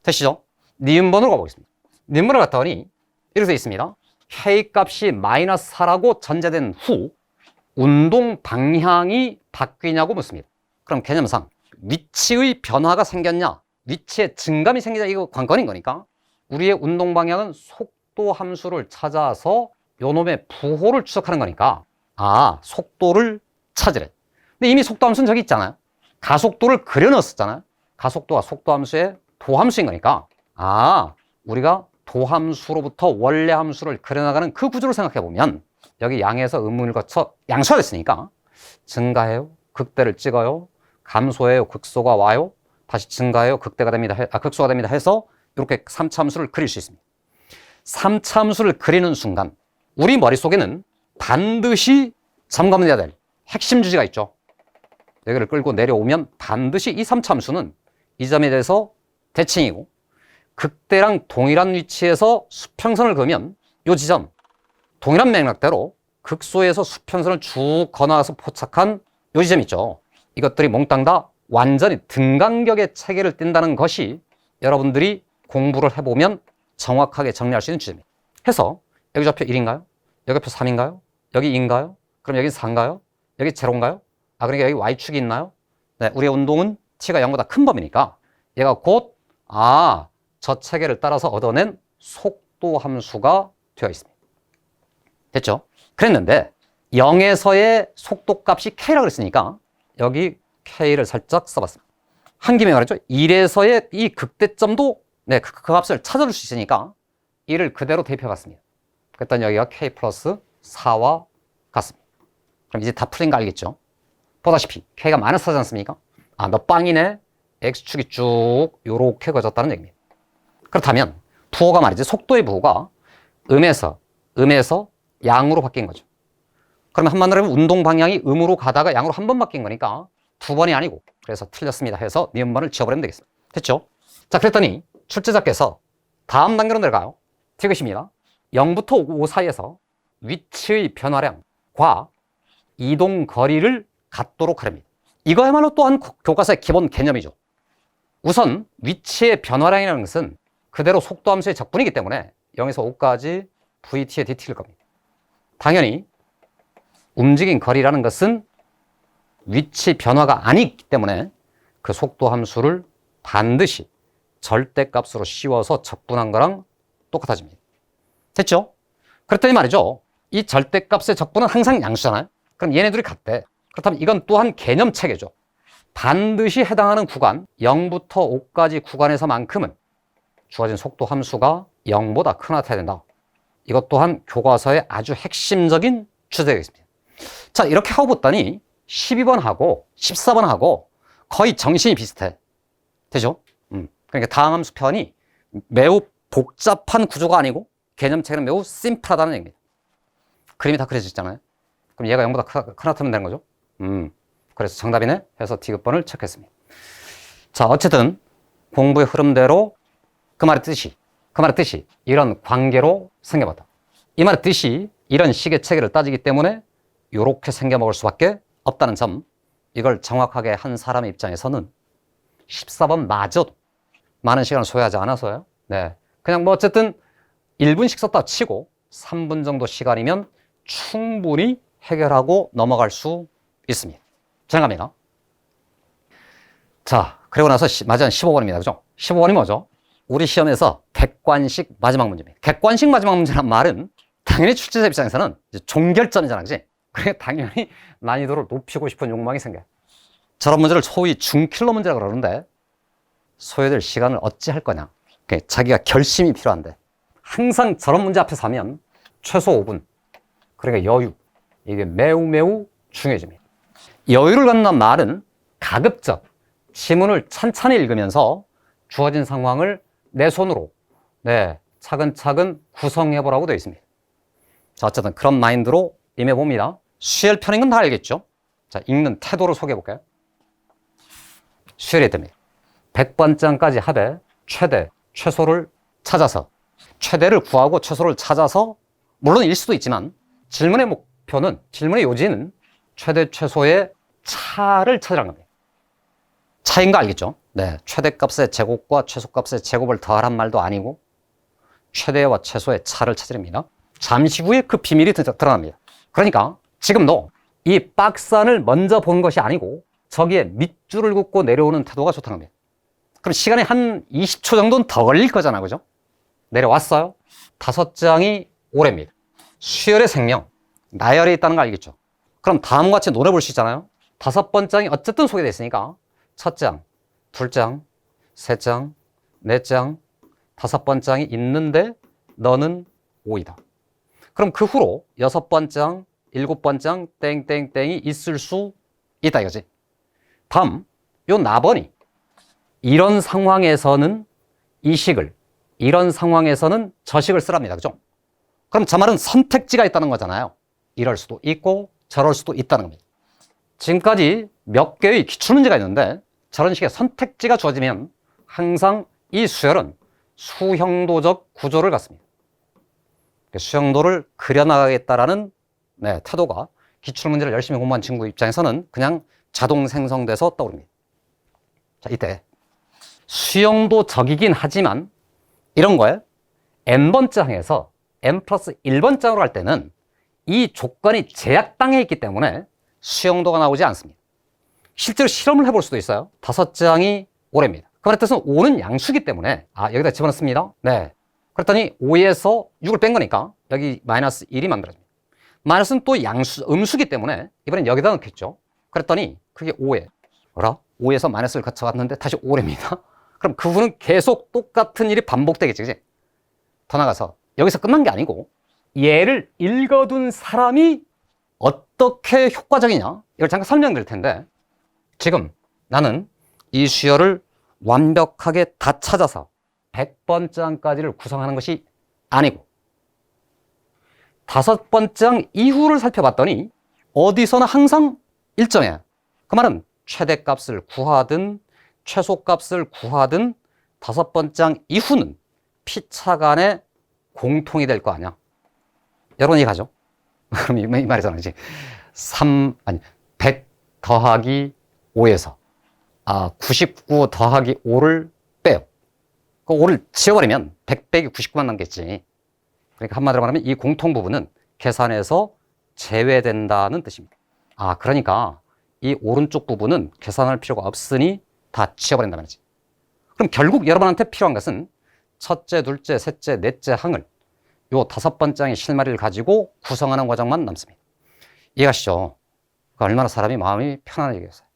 되시죠? 니은번으로 가보겠습니다. 니은번을 갔더니 이렇게 되어 있습니다. k 값이 마이너스 4라고 전제된 후 운동 방향이 바뀌냐고 묻습니다. 그럼 개념상 위치의 변화가 생겼냐, 위치의 증감이 생기냐, 이거 관건인 거니까 우리의 운동 방향은 속도 함수를 찾아서 요놈의 부호를 추적하는 거니까 속도를 찾으래. 근데 이미 속도 함수는 저기 있잖아요. 가속도를 그려넣었잖아요. 가속도가 속도 함수의 도함수인 거니까 우리가 도함수로부터 원래 함수를 그려나가는 그 구조를 생각해 보면 여기 양에서 음문을 거쳐 양수가 됐으니까 증가해요, 극대를 찍어요, 감소해요, 극소가 와요, 다시 증가해요, 극대가 됩니다, 극소가 됩니다 해서 이렇게 3차 함수를 그릴 수 있습니다. 3차 함수를 그리는 순간 우리 머릿속에는 반드시 점검해야 될 핵심 주제가 있죠. 여기를 끌고 내려오면 반드시 이 3차 함수는 이 점에 대해서 대칭이고, 극대랑 동일한 위치에서 수평선을 그으면 이 지점, 동일한 맥락대로 극소에서 수평선을 쭉 건너가서 포착한 이 지점 있죠. 이것들이 몽땅 다 완전히 등간격의 체계를 띈다는 것이 여러분들이 공부를 해보면 정확하게 정리할 수 있는 주제입니다. 해서 여기 좌표 1인가요? 여기 표 3인가요? 여기 2인가요? 그럼 여기 4인가요? 여기 제로인가요? 그러니까 여기 Y축이 있나요? 네, 우리의 운동은 T가 0보다 큰 범위니까 얘가 곧 저 체계를 따라서 얻어낸 속도 함수가 되어 있습니다. 됐죠? 그랬는데 0에서의 속도 값이 K라고 했으니까 여기 K를 살짝 써봤습니다. 한 김에 말이죠, 1에서의 이 극대점도 그 값을 찾아줄 수 있으니까 1을 그대로 대입해봤습니다. 그랬더니 여기가 K 플러스 4와 같습니다. 그럼 이제 다 풀린 거 알겠죠? 보다시피 K가 마이너스 하지 않습니까? 너 빵이네. X축이 쭉 요렇게 그어졌다는 얘기입니다. 그렇다면 부호가 말이지, 속도의 부호가 음에서 양으로 바뀐 거죠. 그러면 한마디로 하면 운동 방향이 음으로 가다가 양으로 한 번 바뀐 거니까 두 번이 아니고, 그래서 틀렸습니다 해서 니은번을 지워버리면 되겠습니다. 됐죠? 자, 그랬더니 출제자께서 다음 단계로 내려가요. 디귿입니다. 0부터 5 사이에서 위치의 변화량과 이동 거리를 갖도록 하랍니다. 이거야말로 또한 교과서의 기본 개념이죠. 우선 위치의 변화량이라는 것은 그대로 속도 함수의 적분이기 때문에 0에서 5까지 VT의 DT일 겁니다. 당연히 움직인 거리라는 것은 위치 변화가 아니기 때문에 그 속도 함수를 반드시 절대값으로 씌워서 적분한 거랑 똑같아집니다. 됐죠? 그랬더니 말이죠, 이 절대값의 적분은 항상 양수잖아요. 그럼 얘네들이 같대. 그렇다면 이건 또한 개념 체계죠. 반드시 해당하는 구간 0부터 5까지 구간에서만큼은 주어진 속도 함수가 0보다 크나 같아야 된다. 이것 또한 교과서의 아주 핵심적인 주제가 있습니다. 자, 이렇게 하고 봤더니 12번하고 14번하고 거의 정신이 비슷해. 되죠? 그러니까 다항 함수 편이 매우 복잡한 구조가 아니고 개념체계는 매우 심플하다는 얘기입니다. 그림이 다 그려져 있잖아요. 그럼 얘가 0보다 크나 같으면 되는 거죠? 그래서 정답이네 해서 D급번을 체크했습니다. 자, 어쨌든 공부의 흐름대로 그 말의 뜻이 이런 관계로 생겨봤다. 이 말의 뜻이 이런 식의 체계를 따지기 때문에 이렇게 생겨먹을 수밖에 없다는 점, 이걸 정확하게 한 사람의 입장에서는 14번 마저도 많은 시간을 소요하지 않아서요. 네, 그냥 뭐 어쨌든 1분씩 썼다 치고 3분 정도 시간이면 충분히 해결하고 넘어갈 수 있습니다. 진행합니다. 자, 그리고 나서 마지막 15번입니다. 그죠? 15번이 뭐죠? 우리 시험에서 객관식 마지막 문제입니다. 객관식 마지막 문제란 말은 당연히 출제자 입장에서는 이제 종결점이잖아, 그지? 그러니까 당연히 난이도를 높이고 싶은 욕망이 생겨요. 저런 문제를 소위 중킬러 문제라고 그러는데 소요될 시간을 어찌 할 거냐. 자기가 결심이 필요한데 항상 저런 문제 앞에 서면 최소 5분, 그러니까 여유, 이게 매우 중요해집니다. 여유를 갖는 말은 가급적 지문을 천천히 읽으면서 주어진 상황을 내 손으로 차근차근 구성해보라고 되어 있습니다. 자, 어쨌든 그런 마인드로 임해봅니다. 수열 편인 건 다 알겠죠? 자, 읽는 태도를 소개해볼까요? 수열이 됩니다. 100번장까지 합의 최대, 최소를 찾아서, 최대를 구하고 최소를 찾아서, 물론 일 수도 있지만 질문의 목표는, 질문의 요지는 최대, 최소의 차를 찾으라는 겁니다. 차인 거 알겠죠? 네, 최대값의 제곱과 최소값의 제곱을 더하란 말도 아니고 최대와 최소의 차를 찾으랍니다. 잠시 후에 그 비밀이 드러납니다. 그러니까 지금 너 이 박스 안을 먼저 본 것이 아니고 저기에 밑줄을 긋고 내려오는 태도가 좋다는 겁니다. 그럼 시간이 한 20초 정도는 더 걸릴 거잖아, 그죠? 내려왔어요. 5장이 오래입니다. 수열의 생명, 나열에 있다는 거 알겠죠? 그럼 다음과 같이 노래 볼 수 있잖아요. 5번장이 어쨌든 소개되어 있으니까 첫 장, 둘 장, 세 장, 네 장, 5번장이 있는데 너는 5이다. 그럼 그 후로 6번장, 7번장, 땡땡땡이 있을 수 있다 이거지. 다음, 요 나번이 이런 상황에서는 이 식을, 이런 상황에서는 저 식을 쓰랍니다. 그죠? 그럼 저 말은 선택지가 있다는 거잖아요. 이럴 수도 있고 저럴 수도 있다는 겁니다. 지금까지 몇 개의 기출문제가 있는데 저런 식의 선택지가 주어지면 항상 이 수열은 수형도적 구조를 갖습니다. 수형도를 그려나가겠다라는 태도가 기출문제를 열심히 공부한 친구 입장에서는 그냥 자동 생성돼서 떠오릅니다. 자, 이때 수형도적이긴 하지만 이런 거에 n번째 항에서 n 플러스 1번장으로 할 때는 이 조건이 제약당해 있기 때문에 수형도가 나오지 않습니다. 실제로 실험을 해볼 수도 있어요. 5장이 오래입니다. 그 말의 뜻은 5는 양수기 때문에 여기다 집어넣습니다. 네. 그랬더니 5에서 6을 뺀 거니까 여기 마이너스 1이 만들어집니다. 마이너스는 또 음수기 때문에 이번엔 여기다 넣겠죠. 그랬더니 그게 5에 5에서 마이너스를 거쳐갔는데 다시 5랍니다. 그럼 그 후는 계속 똑같은 일이 반복되겠지, 그치? 더 나가서 여기서 끝난 게 아니고 얘를 읽어둔 사람이 어떻게 효과적이냐, 이걸 잠깐 설명드릴 텐데, 지금 나는 이 수열을 완벽하게 다 찾아서 100번장까지를 구성하는 것이 아니고 5번장 이후를 살펴봤더니 어디서나 항상 일정해. 그 말은 최대값을 구하든 최소값을 구하든 5번장 이후는 피차 간의 공통이 될 거 아니야. 여러분 이해가죠? 그럼 이 말이잖아, 이제 100 더하기 5에서 99 더하기 5를 빼요. 그 5를 지워버리면 100 빼기 99만 남겠지. 그러니까 한마디로 말하면 이 공통 부분은 계산에서 제외된다는 뜻입니다. 그러니까 이 오른쪽 부분은 계산할 필요가 없으니 다 지워버린다 말이지. 그럼 결국 여러분한테 필요한 것은 첫째, 둘째, 셋째, 넷째 항을 요 5번장의 실마리를 가지고 구성하는 과정만 남습니다. 이해가시죠? 얼마나 사람이 마음이 편안하게 얘기했어요.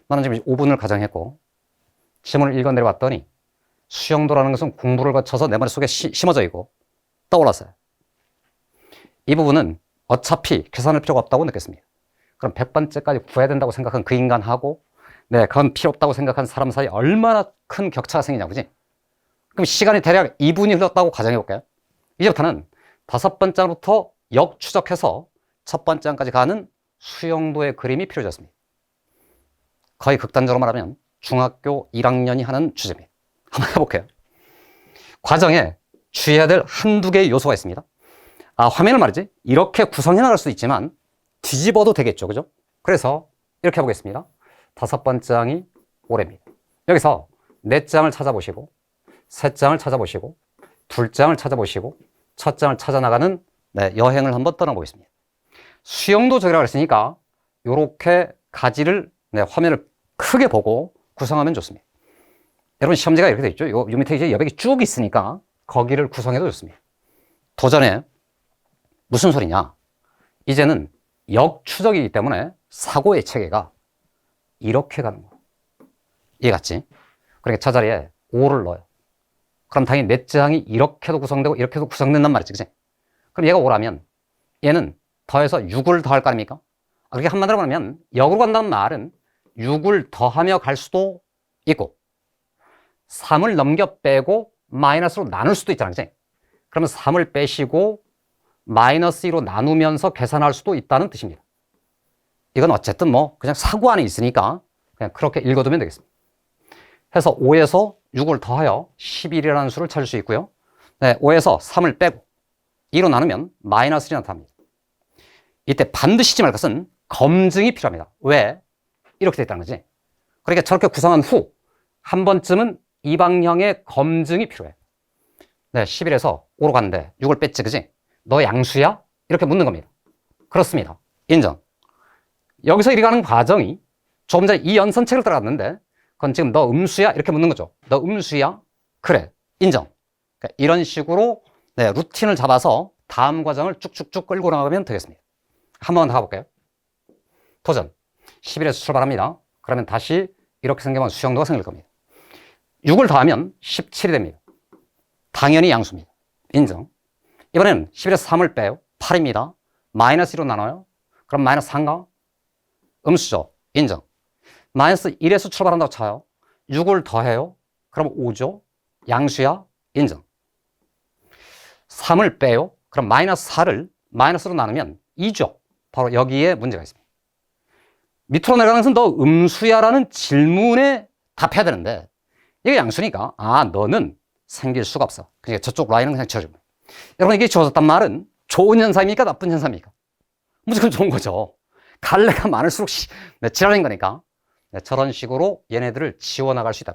나는 지금 5분을 가정했고 지문을 읽어 내려왔더니 수영도라는 것은 공부를 거쳐서 내 머릿속에 심어져 있고 떠올랐어요. 이 부분은 어차피 계산할 필요가 없다고 느꼈습니다. 그럼 100번째까지 구해야 된다고 생각한 그 인간하고 네, 그건 필요 없다고 생각한 사람 사이에 얼마나 큰 격차가 생기냐, 그지? 그럼 시간이 대략 2분이 흘렀다고 가정해 볼까요? 이제부터는 5번째부터 역추적해서 첫 번째까지 가는 수영도의 그림이 필요해졌습니다. 거의 극단적으로 말하면 중학교 1학년이 하는 주제입니다. 한번 해볼게요. 과정에 주의해야 될 한두 개의 요소가 있습니다. 화면을 말이지 이렇게 구성해 나갈 수도 있지만 뒤집어도 되겠죠, 그죠? 그래서 이렇게 해보겠습니다. 5번장이 올해입니다. 여기서 4장을 찾아보시고, 3장을 찾아보시고, 2장을 찾아보시고, 첫 장을 찾아나가는 여행을 한번 떠나보겠습니다. 수영도 적이라고 했으니까 이렇게 가지를 화면을 크게 보고 구성하면 좋습니다. 여러분 시험지가 이렇게 되어 있죠. 요 밑에 이제 여백이 쭉 있으니까 거기를 구성해도 좋습니다. 도전에 무슨 소리냐? 이제는 역추적이기 때문에 사고의 체계가 이렇게 가는 거예요. 이해갔지? 그러니까 저 자리에 5를 넣어요. 그럼 당연히 4장이 이렇게도 구성되고 이렇게도 구성된단 말이지, 그치? 그럼 얘가 5라면 얘는 더해서 6을 더할 거 아닙니까? 그렇게 한마디로 말하면 역으로 간다는 말은 6을 더하며 갈 수도 있고 3을 넘겨 빼고 마이너스로 나눌 수도 있잖아, 그치? 그러면 3을 빼시고 마이너스 2로 나누면서 계산할 수도 있다는 뜻입니다. 이건 어쨌든 뭐 그냥 사고 안에 있으니까 그냥 그렇게 읽어두면 되겠습니다. 해서 5에서 6을 더하여 11이라는 수를 찾을 수 있고요. 5에서 3을 빼고 2로 나누면 마이너스 1이 나타납니다. 이때 반드시 잊지 말 것은 검증이 필요합니다. 왜? 이렇게 되어 있다는 거지. 그러니까 저렇게 구성한 후 한 번쯤은 이 방향의 검증이 필요해. 11에서 5로 갔는데 6을 뺐지, 그지? 너 양수야? 이렇게 묻는 겁니다. 그렇습니다. 인정. 여기서 이리 가는 과정이 조금 전에 이 연선책을 따라갔는데 그건 지금 너 음수야? 이렇게 묻는 거죠. 너 음수야? 그래. 인정. 그러니까 이런 식으로 루틴을 잡아서 다음 과정을 쭉쭉쭉 끌고 나가면 되겠습니다. 한 번 더 가볼까요? 도전. 11에서 출발합니다. 그러면 다시 이렇게 생기면 수영도가 생길 겁니다. 6을 더하면 17이 됩니다. 당연히 양수입니다. 인정. 이번에는 11에서 3을 빼요. 8입니다. 마이너스 1로 나눠요. 그럼 마이너스 3가? 음수죠. 인정. 마이너스 1에서 출발한다고 쳐요. 6을 더해요. 그럼 5죠. 양수야. 인정. 3을 빼요. 그럼 마이너스 4를 마이너스로 나누면 2죠. 바로 여기에 문제가 있습니다. 밑으로 내려가는 것은 너 음수야 라는 질문에 답해야 되는데 이게 양수니까 너는 생길 수가 없어. 그러니까 저쪽 라인은 그냥 지워줍니다. 여러분 이게 주어졌단 말은 좋은 현상입니까? 나쁜 현상입니까? 무조건 좋은 거죠. 갈래가 많을수록 지랄인 거니까 저런 식으로 얘네들을 지워나갈 수 있다.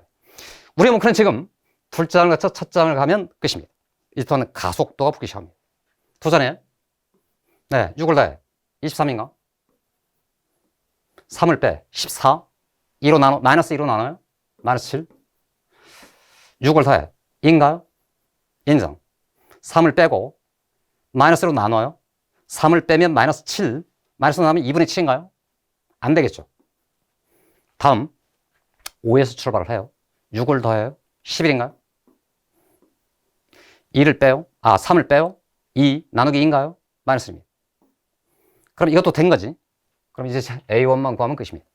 우리 목표는 지금 둘째 장을 거쳐 첫 장을 가면 끝입니다. 이제부터는 가속도가 붙기 시작합니다. 도전해. 6을 더해. 23인가? 3을 빼. 14. 2로 나눠, 마이너스 2로 나눠요. 마이너스 7. 6을 더해. 인가요? 인정. 3을 빼고 마이너스로 나눠요. 3을 빼면 마이너스 7. 마이너스로 나누면 2분의 7인가요? 안 되겠죠. 다음 5에서 출발을 해요. 6을 더해요. 11인가요? 2를 빼요. 3을 빼요. 2 나누기 2인가요? 마이너스입니다. 그럼 이것도 된 거지. 그럼 이제 A1만 구하면 끝입니다.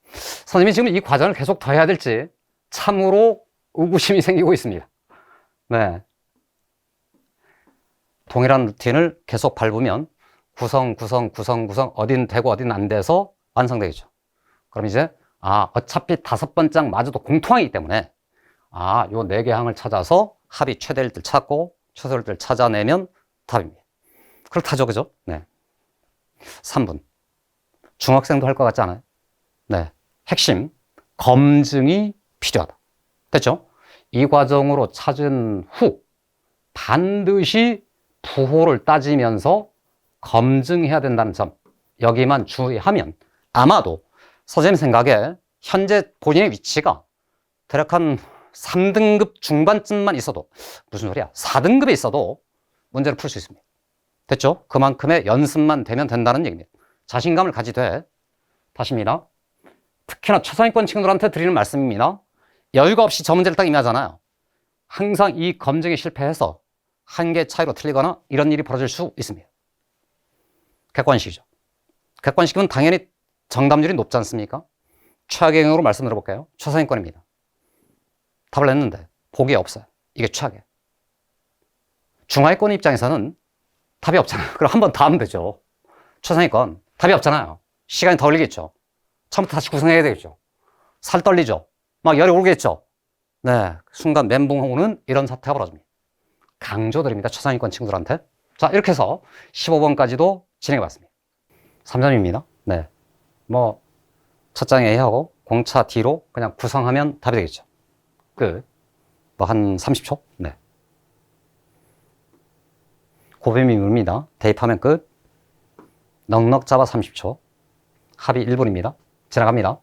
선생님이 지금 이 과정을 계속 더 해야 될지 참으로 의구심이 생기고 있습니다. 동일한 루틴을 계속 밟으면 구성 어딘 되고 어딘 안 돼서 완성되겠죠. 그럼 이제 어차피 5번장 마저도 공통하기 때문에 요 4개 항을 찾아서 합이 최대일 때 찾고 최소일 때 찾아내면 답입니다. 그렇다죠, 그죠? 3분. 중학생도 할 것 같지 않아요? 핵심 검증이 필요하다. 됐죠? 이 과정으로 찾은 후 반드시 부호를 따지면서 검증해야 된다는 점 여기만 주의하면 아마도 선생님 생각에 현재 본인의 위치가 대략 한 3등급 중반쯤만 있어도 무슨 소리야 4등급에 있어도 문제를 풀 수 있습니다. 됐죠? 그만큼의 연습만 되면 된다는 얘기입니다. 자신감을 가지되 다시입니다. 특히나 최상위권 친구들한테 드리는 말씀입니다. 여유가 없이 저 문제를 딱 임하잖아요. 항상 이 검증에 실패해서 한 개 차이로 틀리거나 이런 일이 벌어질 수 있습니다. 객관식이죠. 객관식이면 당연히 정답률이 높지 않습니까? 최악의 경우로 말씀 드려볼게요. 최상위권입니다. 답을 냈는데 보기에 없어요. 이게 최악이에요. 중하위권 입장에서는 답이 없잖아요. 그럼 한 번 더 하면 되죠. 최상위권 답이 없잖아요. 시간이 더 걸리겠죠. 처음부터 다시 구성해야 되겠죠. 살 떨리죠. 막 열이 오르겠죠. 네, 순간 멘붕 오는 이런 사태가 벌어집니다. 강조드립니다. 최상위권 친구들한테. 자, 이렇게 해서 15번까지도 진행해봤습니다. 3점입니다. 네, 뭐 첫 장에 A하고 공차 D로 그냥 구성하면 답이 되겠죠. 끝. 뭐 한 30초? 네. 고뱀이 뭡니다. 대입하면 끝. 넉넉 잡아 30초. 합이 1분입니다. 지나갑니다.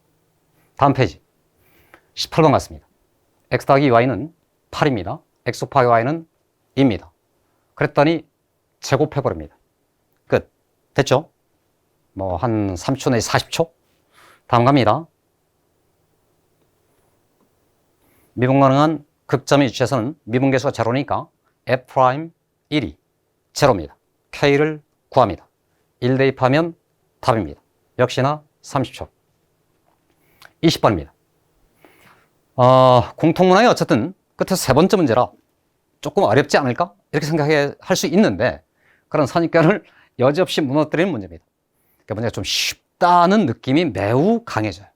다음 페이지. 18번 같습니다. x 더하기 y는 8입니다. x 곱하기 y는 2입니다. 그랬더니 제곱해버립니다. 끝. 됐죠? 뭐 한 3초 내지 40초? 다음 갑니다. 미분 가능한 극점의 위치에서는 미분계수가 제로니까 f'1이 제로입니다. k를 구합니다. 1 대입하면 답입니다. 역시나 30초. 20번입니다. 공통문항이 어쨌든 끝에서 세 번째 문제라 조금 어렵지 않을까? 이렇게 생각할 수 있는데 그런 선입견을 여지없이 무너뜨리는 문제입니다. 그러니까 문제가 좀 쉽다는 느낌이 매우 강해져요.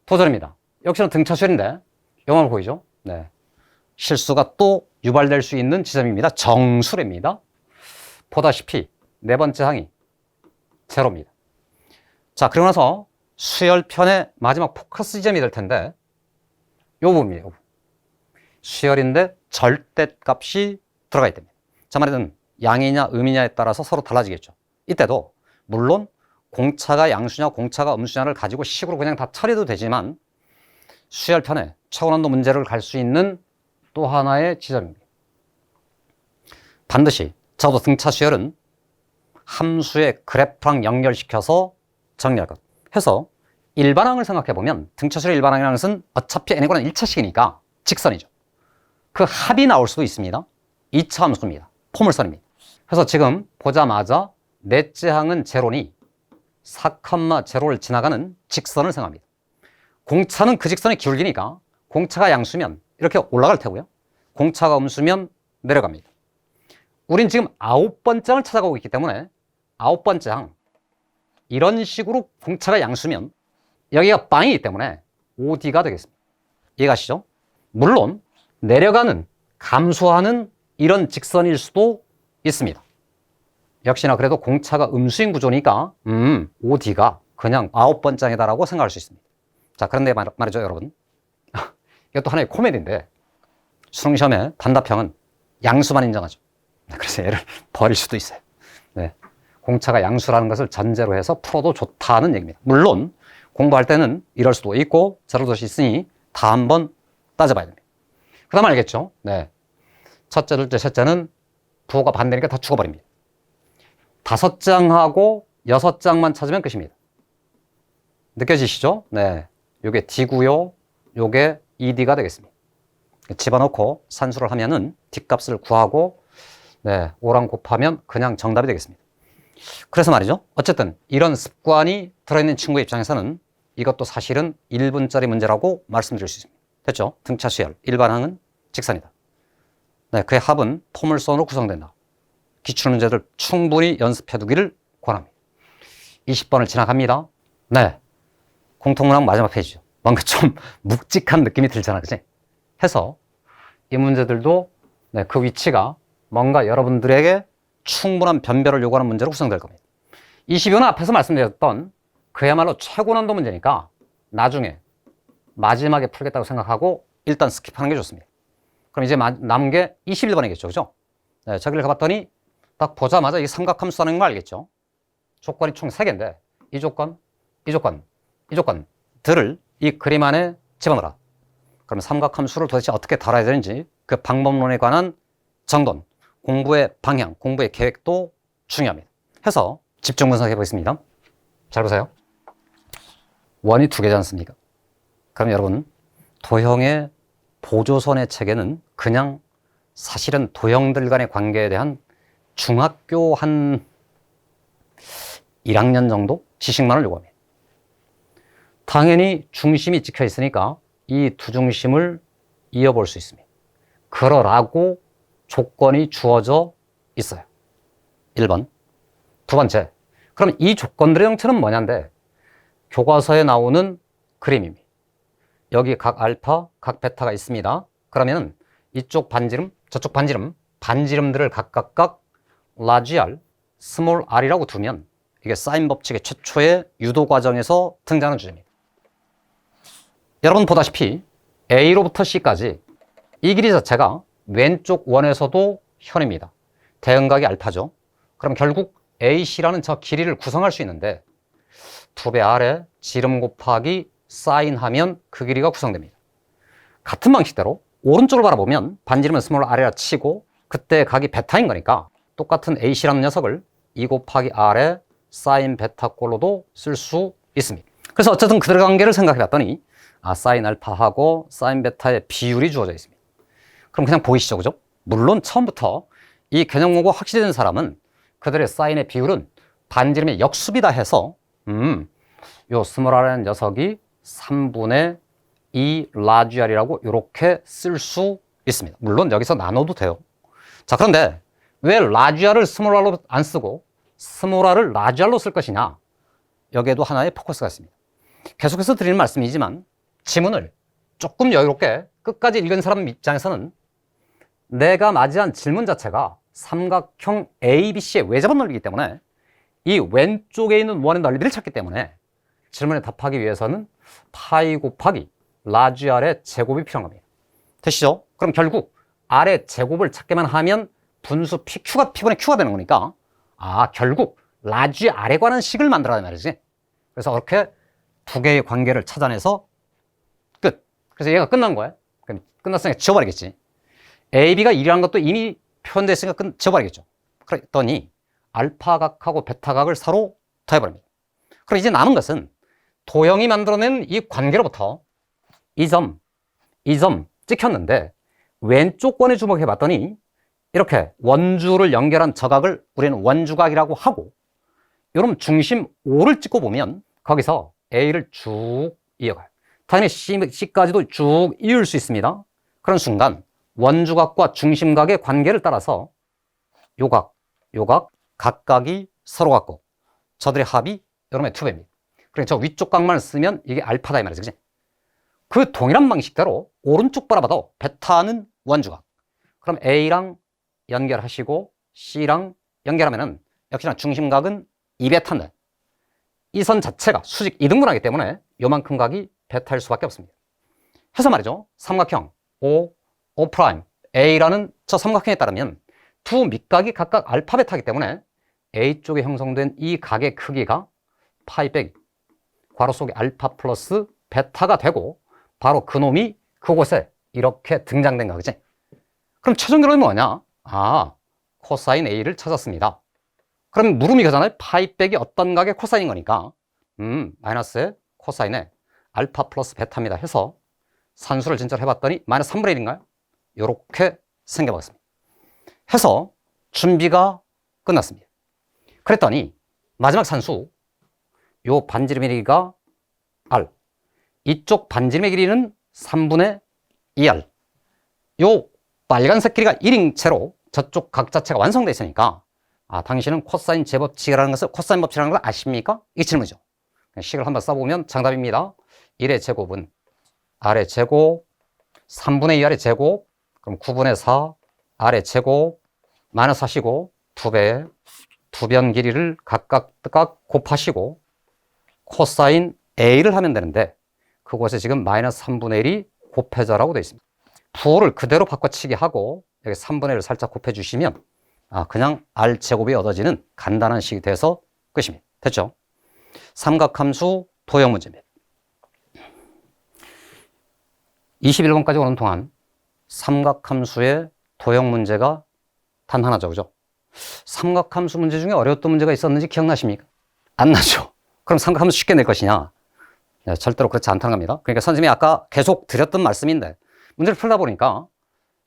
도전입니다. 역시나 등차수열인데 영화로 보이죠? 네. 실수가 또 유발될 수 있는 지점입니다. 정수례입니다. 보다시피 네 번째 항이 제로입니다. 자, 그러고 나서 수열편의 마지막 포커스 지점이 될 텐데 요 부분이에요. 요 부분. 수열인데 절대값이 들어가 있답니다. 자, 말하자면 양이냐 음이냐에 따라서 서로 달라지겠죠. 이때도 물론 공차가 양수냐 공차가 음수냐를 가지고 식으로 그냥 다 처리해도 되지만 수열편에 최고난도 문제를 갈 수 있는 또 하나의 지점입니다. 반드시 적어도 등차 수열은 함수의 그래프랑 연결시켜서 정리할 것 해서 일반항을 생각해보면 등차 수열 일반항이라는 것은 어차피 n이고는 1차식이니까 직선이죠. 그 합이 나올 수도 있습니다. 2차 함수입니다. 포물선입니다. 그래서 지금 보자마자 넷째 항은 제로니 4,0를 지나가는 직선을 생각합니다. 공차는 그 직선에 기울기니까 공차가 양수면 이렇게 올라갈 테고요. 공차가 음수면 내려갑니다. 우린 지금 9번째 항을 찾아가고 있기 때문에 9번째 항 이런 식으로 공차가 양수면 여기가 빵이기 때문에 OD가 되겠습니다. 이해가시죠? 물론 내려가는 감소하는 이런 직선일 수도 있습니다. 역시나 그래도 공차가 음수인 구조니까 OD가 그냥 9번째 항이다라고 생각할 수 있습니다. 자, 그런데 말이죠, 여러분. 이것도 하나의 코미디인데 수능시험에 단답형은 양수만 인정하죠. 그래서 얘를 버릴 수도 있어요. 네. 공차가 양수라는 것을 전제로 해서 풀어도 좋다는 얘기입니다. 물론 공부할 때는 이럴 수도 있고 저럴 수도 있으니 다 한번 따져봐야 됩니다. 그 다음 알겠죠? 네. 첫째, 둘째, 셋째는 부호가 반대니까 다 죽어버립니다. 5장하고 6장만 찾으면 끝입니다. 느껴지시죠? 네. 요게 D고요. 요게 ED가 되겠습니다. 집어넣고 산수를 하면은 D값을 구하고 네, 5랑 곱하면 그냥 정답이 되겠습니다. 그래서 말이죠. 어쨌든 이런 습관이 들어있는 친구의 입장에서는 이것도 사실은 1분짜리 문제라고 말씀드릴 수 있습니다. 됐죠? 등차 수열, 일반항은 직선이다. 네, 그의 합은 포물선으로 구성된다. 기출 문제들 충분히 연습해 두기를 권합니다. 20번을 지나갑니다. 네, 공통문항 마지막 페이지죠. 뭔가 좀 묵직한 느낌이 들잖아, 그치? 해서 이 문제들도 네, 그 위치가 뭔가 여러분들에게 충분한 변별을 요구하는 문제로 구성될 겁니다. 22는 앞에서 말씀드렸던 그야말로 최고 난도 문제니까 나중에 마지막에 풀겠다고 생각하고 일단 스킵하는 게 좋습니다. 그럼 이제 남은 게 21번이겠죠, 그죠? 네, 저기를 가봤더니 딱 보자마자 이 삼각함수 하는 거 알겠죠? 조건이 총 3개인데 이 조건, 이 조건, 이 조건들을 이 그림 안에 집어넣어라. 그럼 삼각함수를 도대체 어떻게 다뤄야 되는지 그 방법론에 관한 정돈, 공부의 방향, 공부의 계획도 중요합니다. 해서 집중 분석해 보겠습니다. 잘 보세요. 원이 두 개지 않습니까? 그럼 여러분, 도형의 보조선의 체계는 그냥 사실은 도형들 간의 관계에 대한 중학교 한 1학년 정도 지식만을 요구합니다. 당연히 중심이 찍혀 있으니까 이 두 중심을 이어볼 수 있습니다. 그러라고 조건이 주어져 있어요. 1번. 두 번째, 그럼 이 조건들의 형태는 뭐냐인데 교과서에 나오는 그림입니다. 여기 각 알파, 각 베타가 있습니다. 그러면 이쪽 반지름, 저쪽 반지름, 반지름들을 각각 large r, small r이라고 두면 이게 사인 법칙의 최초의 유도 과정에서 등장하는 주제입니다. 여러분 보다시피 A로부터 C까지 이 길이 자체가 왼쪽 원에서도 현입니다. 대응각이 알파죠. 그럼 결국 AC라는 저 길이를 구성할 수 있는데 2배 아래 지름 곱하기 사인하면 그 길이가 구성됩니다. 같은 방식대로 오른쪽을 바라보면 반지름은 스몰 r이라 치고 그때 각이 베타인 거니까 똑같은 AC라는 녀석을 2 곱하기 r에 사인 베타꼴로도 쓸 수 있습니다. 그래서 어쨌든 그들의 관계를 생각해 봤더니 사인 알파하고 사인 베타의 비율이 주어져 있습니다. 그럼 그냥 보이시죠, 그죠? 물론 처음부터 이 개념 공부가 확실히 된 사람은 그들의 사인의 비율은 반지름의 역수비다 해서 요 스몰 r이라는 녀석이 3분의 2 large r이라고 이렇게 쓸 수 있습니다. 물론 여기서 나눠도 돼요. 자, 그런데 왜 large r을 스몰 r로 안 쓰고 스몰 r을 large r로 쓸 것이냐? 여기에도 하나의 포커스가 있습니다. 계속해서 드리는 말씀이지만 지문을 조금 여유롭게 끝까지 읽은 사람 입장에서는 내가 맞이한 질문 자체가 삼각형 ABC의 외접원 넓이기 때문에 이 왼쪽에 있는 원의 넓이를 찾기 때문에 질문에 답하기 위해서는 파이 곱하기 large r의 제곱이 필요한 겁니다. 되시죠? 그럼 결국 r의 제곱을 찾기만 하면 분수 PQ가 P분의 Q가 되는 거니까 결국 large r에 관한 식을 만들어야 말이지. 그래서 이렇게 두 개의 관계를 찾아내서 끝. 그래서 얘가 끝난 거야. 그럼 끝났으니까 지워버리겠지. AB가 1이라는 것도 이미 표현됐으니까 지워버리겠죠. 그랬더니 알파각하고 베타각을 서로 더해버립니다. 그럼 이제 남은 것은 도형이 만들어낸 이 관계로부터 이 점 찍혔는데 왼쪽 권에 주목해 봤더니 이렇게 원주를 연결한 저각을 우리는 원주각이라고 하고 이런 중심 O를 찍고 보면 거기서 A를 쭉 이어가요. 당연히 C까지도 쭉 이을 수 있습니다. 그런 순간 원주각과 중심각의 관계를 따라서 요각 각각이 서로 같고 저들의 합이 여러분의 2배입니다. 그러니까 저 위쪽 각만 쓰면 이게 알파다 이 말이죠. 그치? 그 동일한 방식대로 오른쪽 바라봐도 베타는 원주각. 그럼 A랑 연결하시고 C랑 연결하면은 역시나 중심각은 2베타인데 이 선 자체가 수직 이등분하기 때문에 요만큼 각이 베타일 수밖에 없습니다. 해서 말이죠. 삼각형 O' A라는 저 삼각형에 따르면 두 밑각이 각각 알파 베타이기 때문에 A쪽에 형성된 이 각의 크기가 파이 빼기 괄호 속에 알파 플러스 베타가 되고 바로 그놈이 그곳에 이렇게 등장된 거지. 그럼 최종 결론이 뭐냐? 코사인 A를 찾았습니다. 그럼 물음이 그잖아요. 파이 빼기 어떤 각의 코사인인 거니까 마이너스의 코사인에 알파 플러스 베타입니다 해서 산수를 진짜로 해봤더니 마이너스 3분의 1인가요? 이렇게 생겨버렸습니다. 해서 준비가 끝났습니다. 그랬더니 마지막 산수 요 반지름의 길이가 R, 이쪽 반지름의 길이는 3분의 2R. 요 빨간색 길이가 1인 채로 저쪽 각 자체가 완성되어 있으니까 당신은 코사인 제법칙이라는 것을 코사인 법칙이라는 걸 아십니까? 이 질문이죠. 식을 한번 써보면 정답입니다. 1의 제곱은 R의 제곱 3분의 2R의 제곱 그럼 9분의 4 R의 제곱 마이너스 하시고 2배의 두 변 길이를 각각 곱하시고 코사인 A를 하면 되는데 그곳에 지금 마이너스 3분의 1이 곱해져라고 되어 있습니다. 부호를 그대로 바꿔치기 하고 여기 3분의 1을 살짝 곱해주시면 그냥 R제곱이 얻어지는 간단한 식이 돼서 끝입니다. 됐죠? 삼각함수 도형 문제입니다. 21번까지 오는 동안 삼각함수의 도형 문제가 단 하나죠. 그죠? 삼각함수 문제 중에 어려웠던 문제가 있었는지 기억나십니까? 안 나죠? 그럼 삼각함수 쉽게 낼 것이냐? 네, 절대로 그렇지 않다는 겁니다. 그러니까 선생님이 아까 계속 드렸던 말씀인데 문제를 풀다 보니까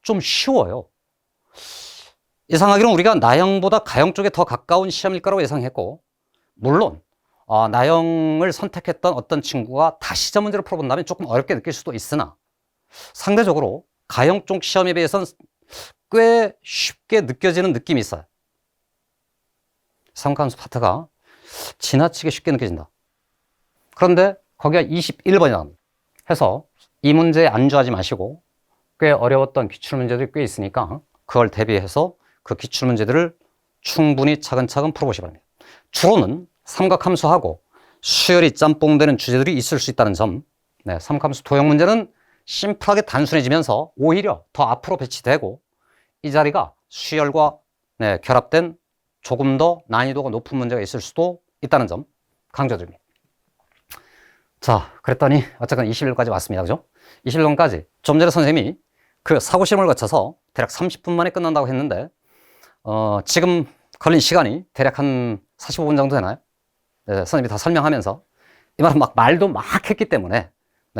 좀 쉬워요. 예상하기로는 우리가 나형보다 가형 쪽에 더 가까운 시험일 거라고 예상했고, 물론 나형을 선택했던 어떤 친구가 다시 시험 문제를 풀어본다면 조금 어렵게 느낄 수도 있으나 상대적으로 가형 쪽 시험에 비해서는 꽤 쉽게 느껴지는 느낌이 있어요. 삼각함수 파트가 지나치게 쉽게 느껴진다. 그런데 거기가 21번이 나옵니다. 해서 이 문제에 안주하지 마시고 꽤 어려웠던 기출문제들이 꽤 있으니까 그걸 대비해서 그 기출문제들을 충분히 차근차근 풀어보시기 바랍니다. 주로는 삼각함수하고 수열이 짬뽕되는 주제들이 있을 수 있다는 점, 네, 삼각함수 도형 문제는 심플하게 단순해지면서 오히려 더 앞으로 배치되고 이 자리가 수열과 결합된 조금 더 난이도가 높은 문제가 있을 수도 있다는 점 강조드립니다. 자, 그랬더니 어쨌든 21번까지 왔습니다. 그죠? 21번까지 좀 전에 선생님이 그 사고시험을 거쳐서 대략 30분 만에 끝난다고 했는데 지금 걸린 시간이 대략 한 45분 정도 되나요? 네, 선생님이 다 설명하면서 이 말은 말도 막 했기 때문에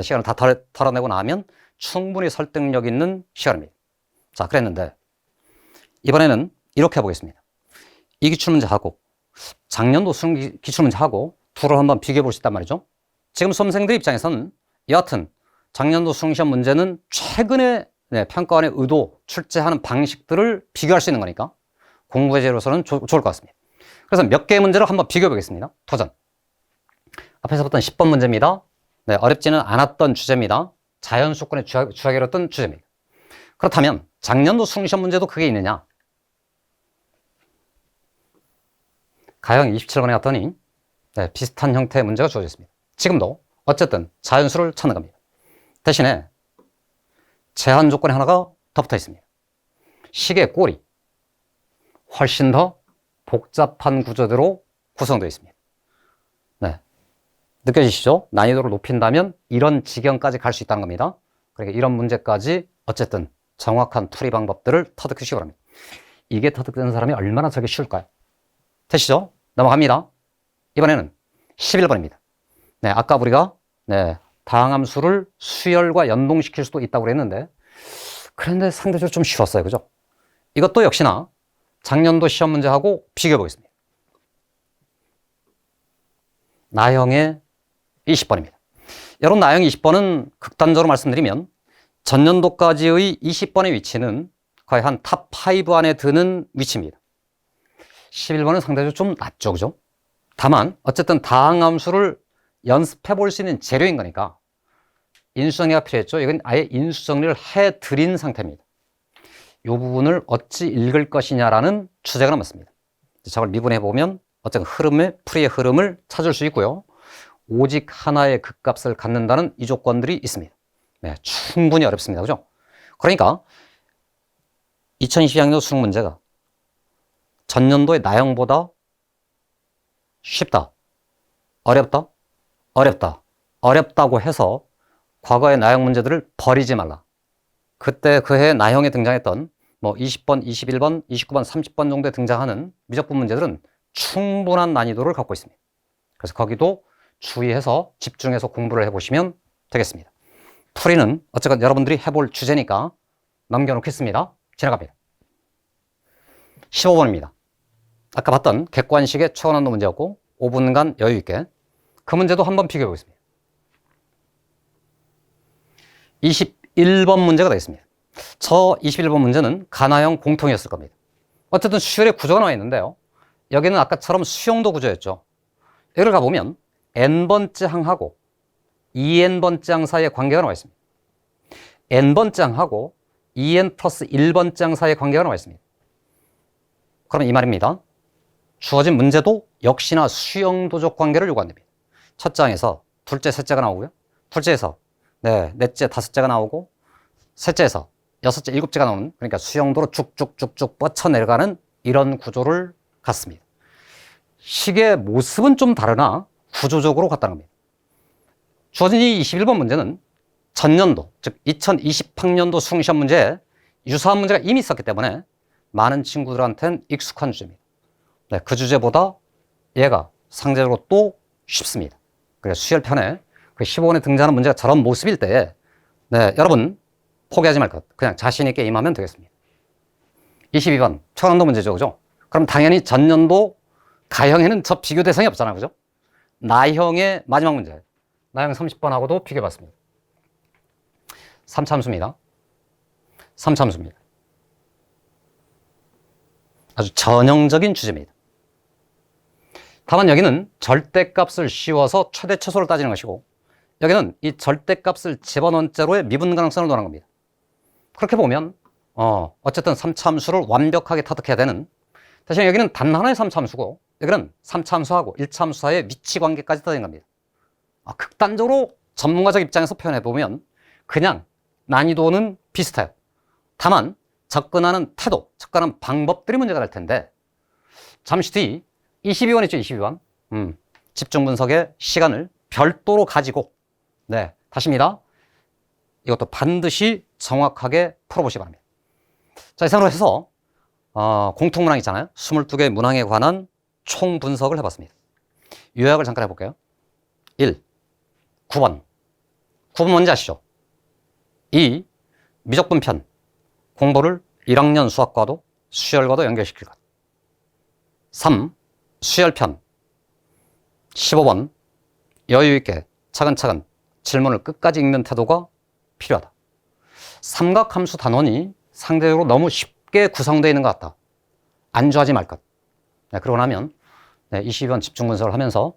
시간을 다 덜어내고 나면 충분히 설득력 있는 시간입니다. 자, 그랬는데 이번에는 이렇게 해보겠습니다. 이 기출문제하고 작년도 수능 기출문제하고 둘을 한번 비교해 볼 수 있단 말이죠. 지금 수험생들 입장에서는 여하튼 작년도 수능시험 문제는 최근에 평가원의 의도, 출제하는 방식들을 비교할 수 있는 거니까 공부의 재료로서는 좋을 것 같습니다. 그래서 몇 개의 문제를 한번 비교해 보겠습니다. 도전. 앞에서 봤던 10번 문제입니다. 네, 어렵지는 않았던 주제입니다. 자연수권에 주하게 어렸던 주제입니다. 그렇다면 작년도 수능시험 문제도 그게 있느냐? 가형 27번에 갔더니 비슷한 형태의 문제가 주어졌습니다. 지금도 어쨌든 자연수를 찾는 겁니다. 대신에 제한 조건이 하나가 더 붙어 있습니다. 식의 꼴이 훨씬 더 복잡한 구조대로 구성되어 있습니다. 네, 느껴지시죠? 난이도를 높인다면 이런 지경까지 갈 수 있다는 겁니다. 그러니까 이런 문제까지 어쨌든 정확한 풀이 방법들을 터득하시기 바랍니다. 이게 터득되는 사람이 얼마나 저게 쉬울까요? 되시죠? 넘어갑니다. 이번에는 11번입니다. 네, 아까 우리가 다항함수를 수열과 연동시킬 수도 있다고 그랬는데 그런데 상대적으로 좀 쉬웠어요. 그죠? 이것도 역시나 작년도 시험 문제하고 비교해 보겠습니다. 나형의 20번입니다. 여러분, 나형 20번은 극단적으로 말씀드리면 전년도까지의 20번의 위치는 거의 한 탑 5 안에 드는 위치입니다. 11번은 상대적으로 좀 낮죠. 그죠? 다만 어쨌든 다항함수를 연습해 볼 수 있는 재료인 거니까 인수정리가 필요했죠. 이건 아예 인수정리를 해드린 상태입니다. 이 부분을 어찌 읽을 것이냐라는 주제가 남았습니다. 저걸 미분해 보면 어쨌든 풀이의 흐름을 찾을 수 있고요. 오직 하나의 극값을 갖는다는 이 조건들이 있습니다. 네, 충분히 어렵습니다. 그죠? 그러니까 2022학년 수능 문제가 전년도의 나형보다 쉽다, 어렵다, 어렵다고 해서 과거의 나형 문제들을 버리지 말라. 그때 그 해 나형에 등장했던 20번, 21번, 29번, 30번 정도에 등장하는 미적분 문제들은 충분한 난이도를 갖고 있습니다. 그래서 거기도 주의해서 집중해서 공부를 해보시면 되겠습니다. 풀이는 어쨌든 여러분들이 해볼 주제니까 넘겨놓겠습니다. 지나갑니다. 15번입니다. 아까 봤던 객관식의 초고난도 문제였고 5분간 여유있게 그 문제도 한번 비교해 보겠습니다. 21번 문제가 되겠습니다. 저 21번 문제는 가나형 공통이었을 겁니다. 어쨌든 수열의 구조가 나와 있는데요. 여기는 아까처럼 수용도 구조였죠. 여기를 가보면 n번째 항하고 2n번째 항 사이의 관계가 나와 있습니다. n번째 항하고 2n 플러스 1번째 항 사이의 관계가 나와 있습니다. 그럼 이 말입니다. 주어진 문제도 역시나 수용도적 관계를 요구합니다. 첫째 항에서 둘째, 셋째가 나오고요. 둘째에서 넷째, 다섯째가 나오고 셋째에서 여섯째, 일곱째가 나오는, 그러니까 수용도로 쭉쭉쭉쭉 뻗쳐내려가는 이런 구조를 갖습니다. 식의 모습은 좀 다르나 구조적으로 같다는 겁니다. 주어진 이 21번 문제는 전년도, 즉 2020학년도 수능시험 문제에 유사한 문제가 이미 있었기 때문에 많은 친구들한테는 익숙한 주제입니다. 그 주제보다 얘가 상대적으로 또 쉽습니다. 그래서 수열편에 그 15번에 등장하는 문제가 저런 모습일 때, 네, 여러분 포기하지 말 것. 그냥 자신 있게 임하면 되겠습니다. 22번 초강도 문제죠, 그죠? 그럼 당연히 전년도 가형에는 저 비교 대상이 없잖아요, 그죠? 나형의 마지막 문제. 나형 30번하고도 비교해봤습니다. 3참수입니다. 3참수입니다. 아주 전형적인 주제입니다. 다만 여기는 절대값을 씌워서 최대 최소를 따지는 것이고, 여기는 이 절대값을 집어넣은 미분 가능성을 논한 겁니다. 그렇게 보면 어쨌든 3참수를 완벽하게 터득해야 되는, 대신 여기는 단 하나의 3참수고 여기는 3참수하고 1참수 사이의 위치 관계까지 따진 겁니다. 극단적으로 전문가적 입장에서 표현해보면 그냥 난이도는 비슷해요. 다만 접근하는 태도, 접근하는 방법들이 문제가 될 텐데, 잠시 뒤 22번 있죠, 22번. 집중 분석의 시간을 별도로 가지고, 네, 다시입니다. 이것도 반드시 정확하게 풀어보시기 바랍니다. 자, 이상으로 해서 공통문항 있잖아요. 22개의 문항에 관한 총 분석을 해봤습니다. 요약을 잠깐 해볼게요. 1. 9번. 9번 뭔지 아시죠? 2. 미적분편. 공부를 1학년 수학과도 수열과도 연결시킬 것. 3. 수열편. 15번. 여유있게 차근차근 질문을 끝까지 읽는 태도가 필요하다. 삼각함수 단원이 상대적으로 너무 쉽게 구성되어 있는 것 같다. 안주하지 말 것. 네, 그러고 나면 22번 집중 분석을 하면서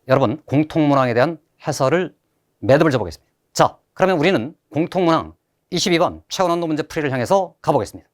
여러분 공통문항에 대한 해설을 매듭을 져보겠습니다. 자, 그러면 우리는 공통문항 22번 최고난도 문제 풀이를 향해서 가보겠습니다.